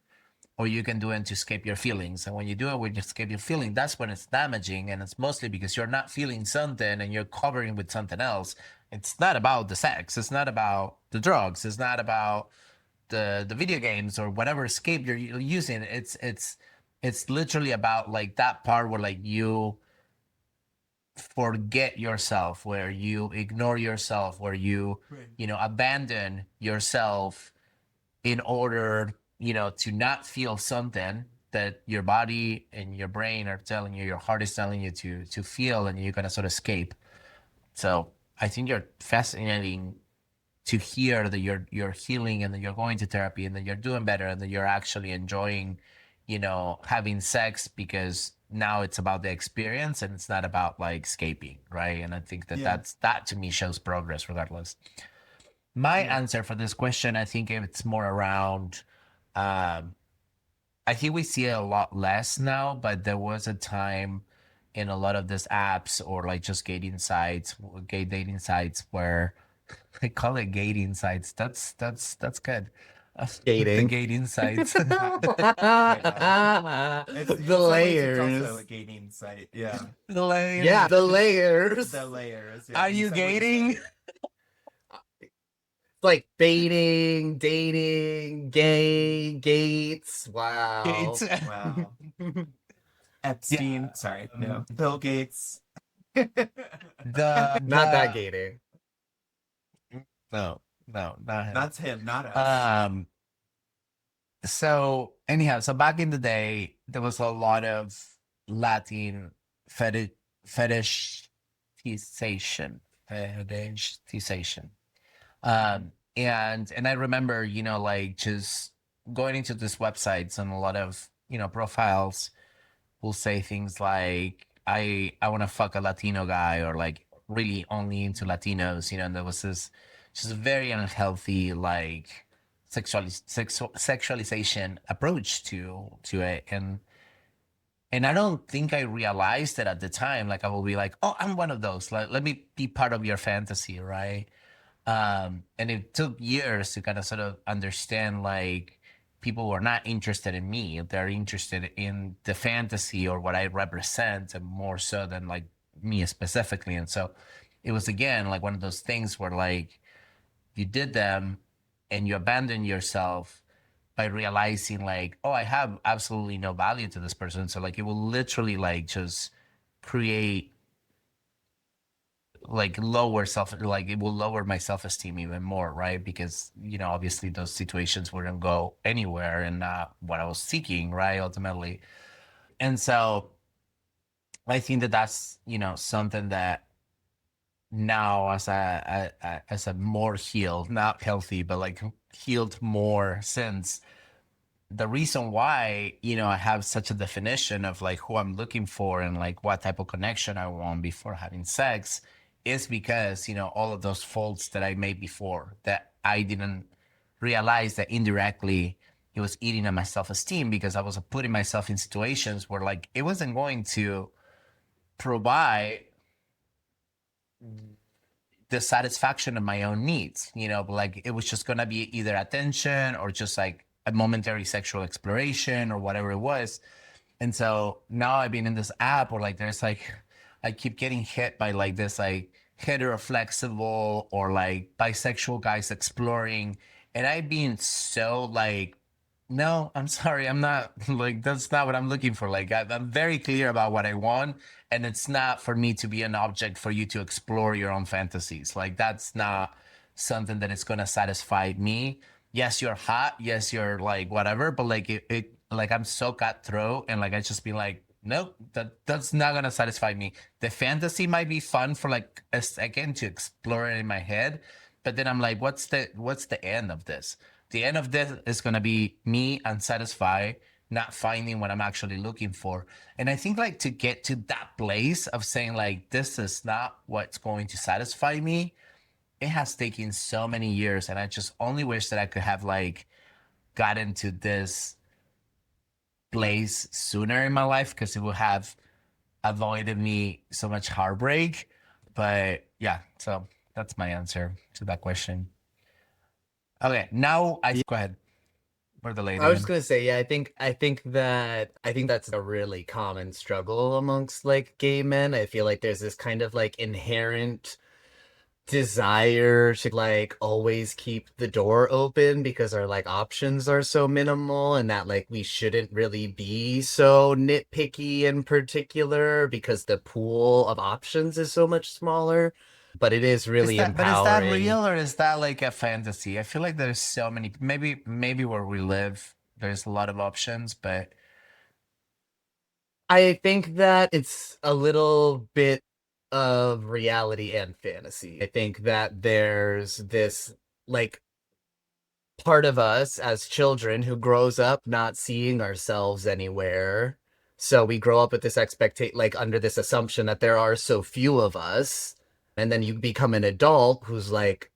or you can do it to escape your feelings. And when you do it with escape your feeling, that's when it's damaging. And it's mostly because you're not feeling something and you're covering with something else. It's not about the sex. It's not about the drugs. It's not about the video games or whatever escape you're using. It's literally about like that part where like you forget yourself, where you ignore yourself, where you abandon yourself in order, to not feel something that your body and your brain are telling you, your heart is telling you to feel, and you're gonna sort of escape. So I think you're fascinating to hear that you're healing and that you're going to therapy and that you're doing better and that you're actually enjoying, having sex because now it's about the experience and it's not about like escaping, right? And I think that Yeah. that to me shows progress regardless. My Yeah. answer for this question, I think it's more around, um, I think we see it a lot less now, but there was a time in a lot of these apps or like just gay dating sites where I call it gating sites. That's good. The Gating. gating sites. It's, in The some ways it's also a layers. gating site. Yeah. The layers. Yeah, the layers. The layers. Yeah. Are In you some ways- gating? Like baiting, dating, gay, gates. Wow. Gates. Wow. Epstein. Yeah. Sorry. No. Bill Gates. The Not that gating. No, not him. That's him, not us. So anyhow, so back in the day, there was a lot of Latin fetishization, fetishization. And I remember, like just going into these websites and a lot of, profiles will say things like, I want to fuck a Latino guy, or like really only into Latinos, and there was this just very unhealthy like sexualization approach to it. And I don't think I realized it at the time. Like I will be like, oh, I'm one of those. Like, let me be part of your fantasy, right? And it took years to kind of sort of understand like people were not interested in me. They're interested in the fantasy or what I represent, and more so than like me specifically. And so it was again like one of those things where like you did them and you abandon yourself by realizing like, oh, I have absolutely no value to this person. So like it will literally like just create like it will lower my self-esteem even more, right? Because obviously those situations wouldn't go anywhere and not what I was seeking, right, ultimately. And so I think that that's something that now as a more healed, not healthy, but like healed more since, the reason why I have such a definition of like who I'm looking for and like what type of connection I want before having sex is because all of those faults that I made before that I didn't realize that indirectly it was eating at my self-esteem, because I was putting myself in situations where like it wasn't going to provide the satisfaction of my own needs, but like it was just gonna be either attention or just like a momentary sexual exploration or whatever it was. And so now I've been in this app where like there's like I keep getting hit by like this like heteroflexible or like bisexual guys exploring, and I've been so like, no, I'm sorry, I'm not like, that's not what I'm looking for. Like I'm very clear about what I want, and it's not for me to be an object for you to explore your own fantasies. Like that's not something that is gonna satisfy me. Yes, you're hot. Yes, you're like whatever, but like it like I'm so cutthroat, and like I just be like, nope, that's not gonna satisfy me. The fantasy might be fun for like a second to explore it in my head, but then I'm like, what's the end of this? The end of this is gonna be me unsatisfied, not finding what I'm actually looking for. And I think like to get to that place of saying like this is not what's going to satisfy me, it has taken so many years, and I just only wish that I could have like gotten to this place sooner in my life, because it would have avoided me so much heartbreak. But yeah, so that's my answer to that question. Okay, now go ahead. For the lady. I was just gonna say, yeah, I think that's a really common struggle amongst like gay men. I feel like there's this kind of like inherent desire to like always keep the door open because our like options are so minimal, and that like we shouldn't really be so nitpicky in particular because the pool of options is so much smaller. But it is really But is that empowering. real, or is that like a fantasy? I feel like there's so many. Maybe where we live, there's a lot of options, but I think that it's a little bit of reality and fantasy. I think that there's this like part of us as children who grows up not seeing ourselves anywhere. So we grow up with this expectation, like under this assumption that there are so few of us. And then you become an adult who's like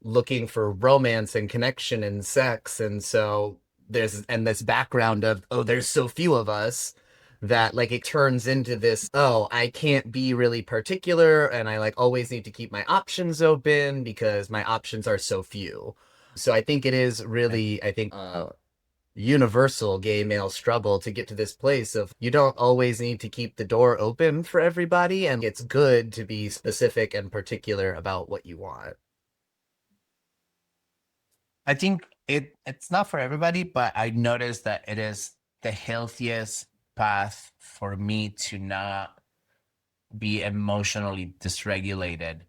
looking for romance and connection and sex. And so there's this background of, oh, there's so few of us, that like it turns into this, oh, I can't be really particular, and I like always need to keep my options open because my options are so few. So I think it is really, universal gay male struggle to get to this place of you don't always need to keep the door open for everybody, and it's good to be specific and particular about what you want. I think it's not for everybody, but I noticed that it is the healthiest path for me to not be emotionally dysregulated,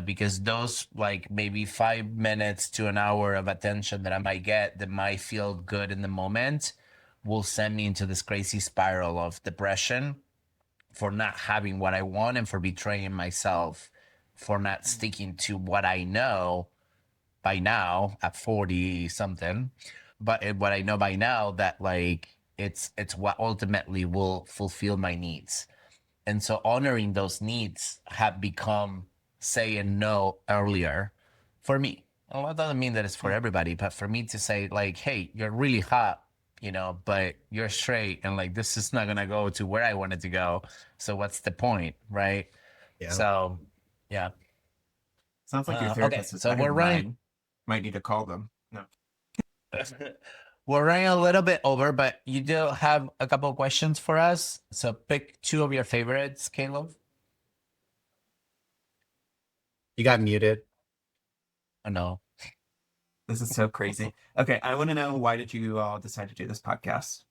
because those like maybe 5 minutes to an hour of attention that I might get that might feel good in the moment will send me into this crazy spiral of depression for not having what I want and for betraying myself for not sticking to what I know by now at 40 something. But what I know by now that like it's what ultimately will fulfill my needs. And so honoring those needs have become saying no earlier for me. Well, that doesn't mean that it's for everybody, but for me to say like, hey, you're really hot, but you're straight and like this is not gonna go to where I wanted to go. So what's the point, right? Yeah. So yeah. Sounds like your Okay, therapist is so better we're than running mine. Might need to call them. No. we're running a little bit over, but you do have a couple of questions for us. So pick two of your favorites, Caleb. You got muted. Oh no. This is so crazy. Okay, I want to know, why did you all decide to do this podcast?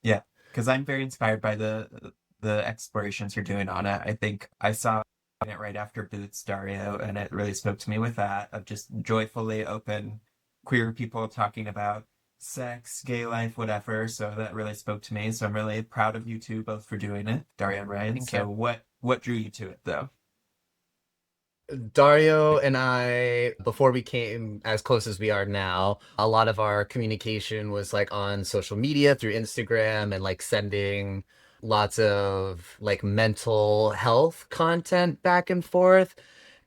Yeah, because I'm very inspired by the explorations you're doing on it. I think I saw it right after Boots, Dario, and it really spoke to me with that of just joyfully open queer people talking about sex, gay life, whatever. So that really spoke to me. So I'm really proud of you two both for doing it, Dario and Ryan. Thank So you. what drew you to it though? Dario and I, before we came as close as we are now, a lot of our communication was like on social media through Instagram and like sending lots of like mental health content back and forth.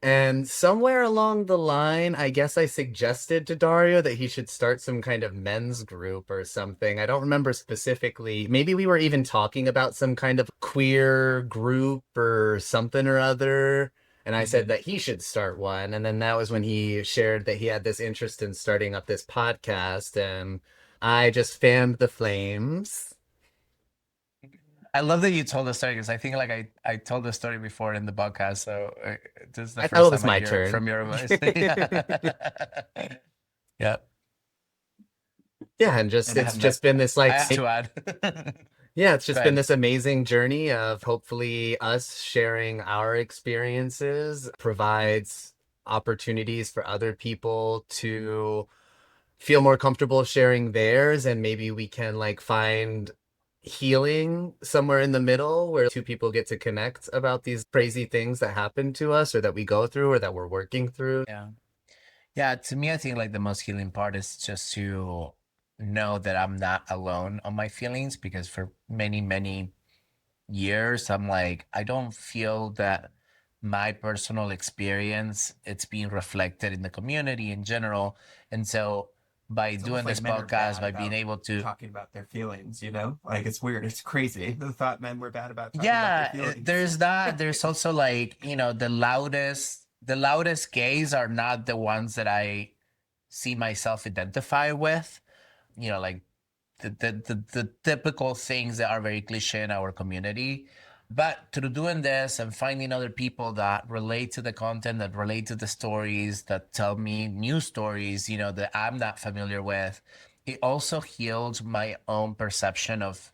And somewhere along the line, I guess I suggested to Dario that he should start some kind of men's group or something. I don't remember specifically. Maybe we were even talking about some kind of queer group or something or other. And I said that he should start one. And then that was when he shared that he had this interest in starting up this podcast. And I just fanned the flames. I love that you told the story because I think like I told the story before in the podcast. So this is the I thought it first was time I my hear it turn. from your voice. Yeah. Yeah, and just And I it's have just been this I like have to add. yeah, it's Go just been ahead. this amazing journey of hopefully us sharing our experiences provides opportunities for other people to feel more comfortable sharing theirs, and maybe we can like find healing somewhere in the middle where two people get to connect about these crazy things that happen to us or that we go through or that we're working through. Yeah. Yeah. To me, I think like the most healing part is just to know that I'm not alone on my feelings because for many, many years, I'm like, I don't feel that my personal experience it's being reflected in the community in general. And so by It's almost doing like this men are podcast, bad by being about able to talking about their feelings, you know? Like it's weird. It's crazy. The thought men were bad about talking about their yeah, feelings. there's that. There's also like, the loudest gays are not the ones that I see myself identify with. Like the typical things that are very cliche in our community. But through doing this and finding other people that relate to the content, that relate to the stories, that tell me new stories, that I'm not familiar with, it also healed my own perception of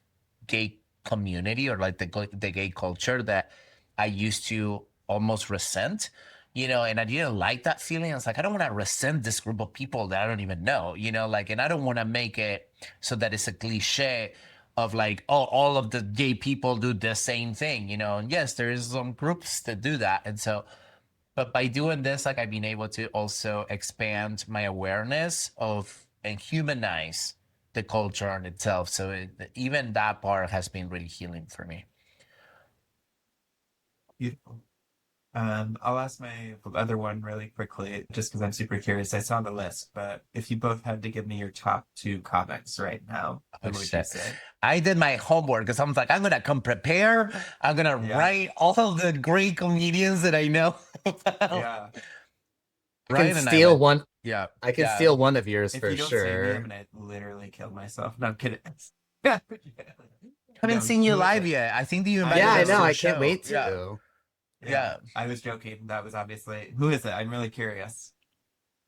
gay community or like the gay culture that I used to almost resent. And I didn't like that feeling. I was like, I don't want to resent this group of people that I don't even know, like, and I don't want to make it so that it's a cliche of like, oh, all of the gay people do the same thing, and yes, there is some groups that do that. And so, but by doing this, like I've been able to also expand my awareness of and humanize the culture in itself. So even that part has been really healing for me. Beautiful. I'll ask my other one really quickly, just because I'm super curious. I saw the list, but if you both had to give me your top two comics right now, Oh, who would you shit. say? I did my homework because I was like, I'm gonna come prepare. I'm gonna Yeah, write all of the great comedians that I know about. yeah. I Ryan can and I steal went. one. Yeah, I can yeah. steal one of yours If for you don't see me, sure. I'm gonna literally kill myself. No, I'm kidding. Yeah. I haven't No, seen you who is live it? yet. I think that you I invited Yeah, I us know. to know. the I can't show. wait Yeah, to. yeah. I was joking. That was obviously who is it? I'm really curious.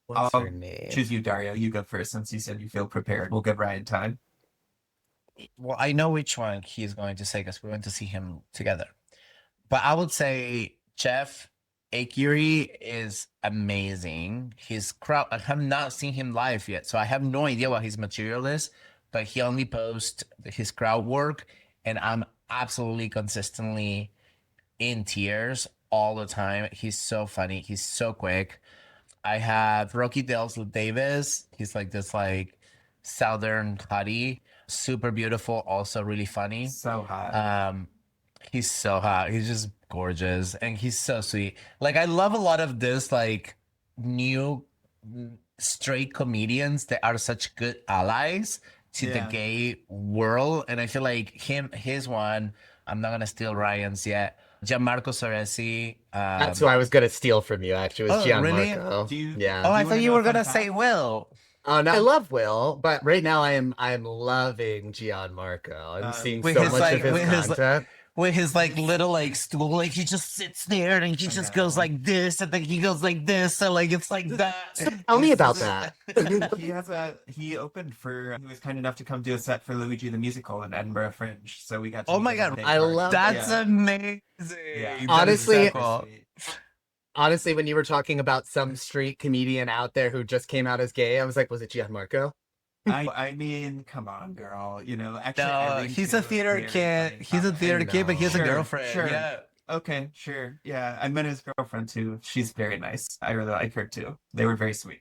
What's her I'll name? choose you, Dario. You go first since you said you feel prepared. We'll give Ryan time. Well, I know which one he's going to say because we went to see him together. But I would say Jeff Acurie is amazing. His crowd, I have not seen him live yet, so I have no idea what his material is, but he only posts his crowd work, and I'm absolutely consistently in tears all the time. He's so funny. He's so quick. I have Rocky Dales Davis. He's like this like southern hottie, super beautiful, also really funny. So hot. Um, he's so hot. He's just gorgeous, and he's so sweet. Like I love a lot of this like new straight comedians that are such good allies to the Yeah. gay world, and I feel like his one. I'm not gonna steal Ryan's yet. Gianmarco Soresi. That's who I was gonna steal from you. Actually, was Oh, really? Gianmarco. Do you? Yeah. Oh, I you thought wanna you know a were fun gonna fact? say Will. Oh no, I love Will, but right now I'm loving Gianmarco. I'm seeing with so his, much like- of his with his, content. With his like little like stool, like he just sits there and he just goes know. like this, and then he goes like this, so like it's like that. Tell me He's- about that. he opened for he was kind enough to come do a set for Luigi the Musical in Edinburgh Fringe. So we got to Oh meet my him God, at the I party. love That's Yeah. amazing. Yeah. That is Honestly- so cool. Honestly, when you were talking about some street comedian out there who just came out as gay, I was like, was it Gianmarco? I mean, come on, girl. You know, actually, No, Irene he's too a is theater very kid. funny He's a comment. theater kid, but he has a Sure, girlfriend. sure. Yeah. Okay, sure. Yeah, I met his girlfriend too. She's very nice. I really like her too. They were very sweet.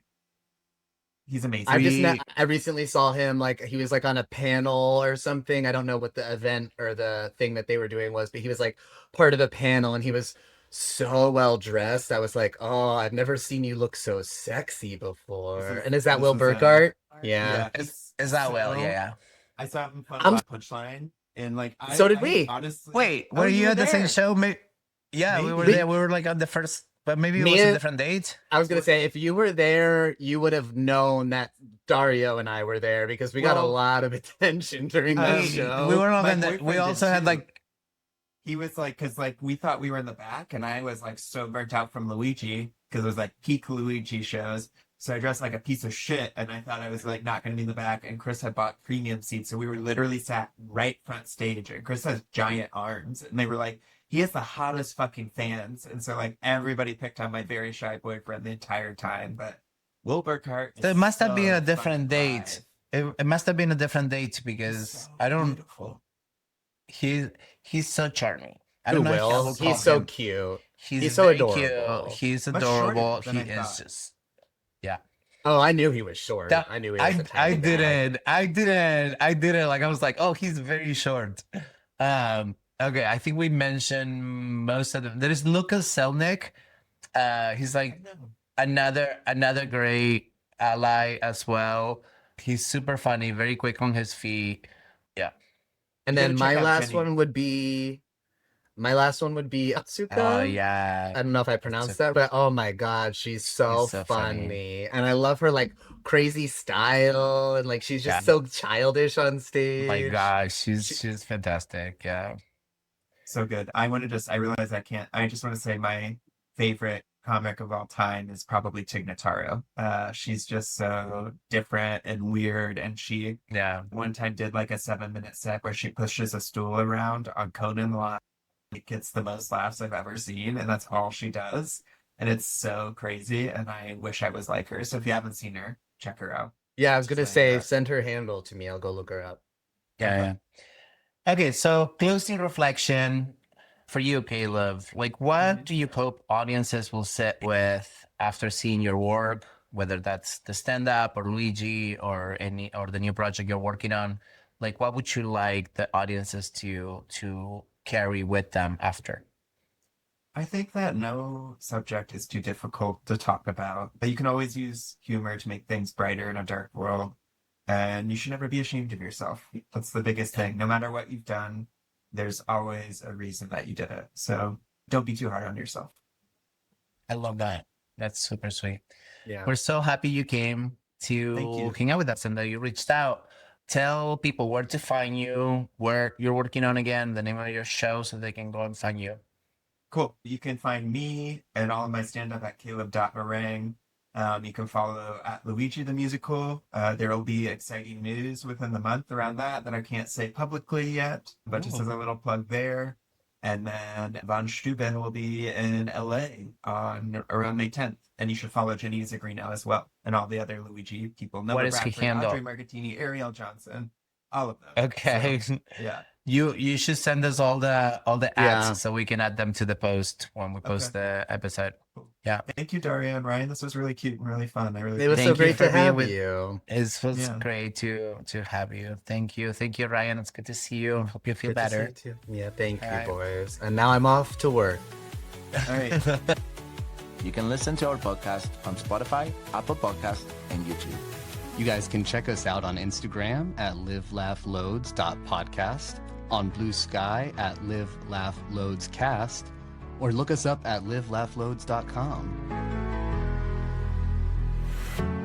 He's amazing. I recently saw him, like he was like on a panel or something. I don't know what the event or the thing that they were doing was, but he was like part of the panel and he was so well dressed. I was like, oh, I've never seen you look so sexy before. And is that Will Burkhart? Yeah. Is that Will? So, Yeah. I saw him fun I'm- about Punchline, and like So did we. Honestly, Wait, Oh, were you at the same there? show? Yeah, we were Maybe. there. We were like on the first, but maybe it Me was a and- different date. I was gonna say, if you were there, you would have known that Dario and I were there because we got a Well, lot of attention during that um, show. We were on My the. boyfriend We did also had too. like. He was like, because like we thought we were in the back, and I was like so burnt out from Luigi because it was like peak Luigi shows. So I dressed like a piece of shit, and I thought I was like not going to be in the back. And Chris had bought premium seats, so we were literally sat right front stage. And Chris has giant arms, and they were like, he has the hottest fucking fans, and so like everybody picked on my very shy boyfriend the entire time. But Will Burkhart, There must have been so a different fucking date. live. It must have been a different date He's because so I don't. beautiful. He's so charming. I Who don't know if I will? will call He's so him- cute. He's he's so very adorable. Cute. He's Much shorter adorable. than He I is thought. just. Oh, I knew he was short. That- I knew he was a I tiny guy. didn't. Like I was like, oh, he's very short. Okay, I think we mentioned most of them. There is Lucas Selnick. He's like another great ally as well. He's super funny, very quick on his feet. Yeah. And You then gotta check my out last Jenny. one would be Atsuka. Oh yeah. I don't know if I pronounced that, but oh my god, she's so, She's so funny. funny. And I love her like crazy style and like she's just Yeah. so childish on stage. My gosh, she's fantastic. Yeah. So good. I realize I can't. I just want to say my favorite comic of all time is probably Tig Notaro. She's just so different and weird. And she Yeah. one time did like a 7-minute set where she pushes a stool around on Conan Live. It gets the most laughs I've ever seen. And that's all she does. And it's so crazy. And I wish I was like her. So if you haven't seen her, check her out. Yeah, I was gonna So, say yeah. send her handle to me. I'll go look her up. Yeah. Okay, so closing reflection for you, Caleb. Like, what do you hope audiences will sit with after seeing your work, whether that's the stand-up or Luigi or the new project you're working on? Like, what would you like the audiences to carry with them after? I think that no subject is too difficult to talk about, but you can always use humor to make things brighter in a dark world. And you should never be ashamed of yourself. That's the biggest thing. No matter what you've done, there's always a reason that you did it. So don't be too hard on yourself. I love that. That's super sweet. Yeah. We're so happy you came Thank to you. hang out with us and that you reached out. Tell people where to find you, where you're working on again, the name of your show, so they can go and find you. Cool. You can find me and all of my stand-up at caleb.meringue. You can follow at Luigi the Musical. There will be exciting news within the month around that I can't say publicly yet, but just as a little plug there. And then Von Steuben will be in LA on around May 10th. And you should follow Jenny Zigrino as well, and all the other Luigi people. Noah What is he Bradford, handle? Audrey Markettini, Ariel Johnson, all of them. Okay. So, yeah. You should send us all the ads Yeah. so we can add them to the post when we post the episode. Cool. Yeah. Thank you, Daria and Ryan. This was really cute and really fun. I really It was Thank so you great for to being have with- you. It was Yeah. great to have you. Thank you, Ryan. It's good to see you. Hope you feel Good to see better. you too. Yeah, thank All you, right. boys. And now I'm off to work. All right. You can listen to our podcast on Spotify, Apple Podcasts, and YouTube. You guys can check us out on Instagram at livelaughloads.podcast, on Blue Sky at livelaughloadscast, or look us up at livelaughloads.com.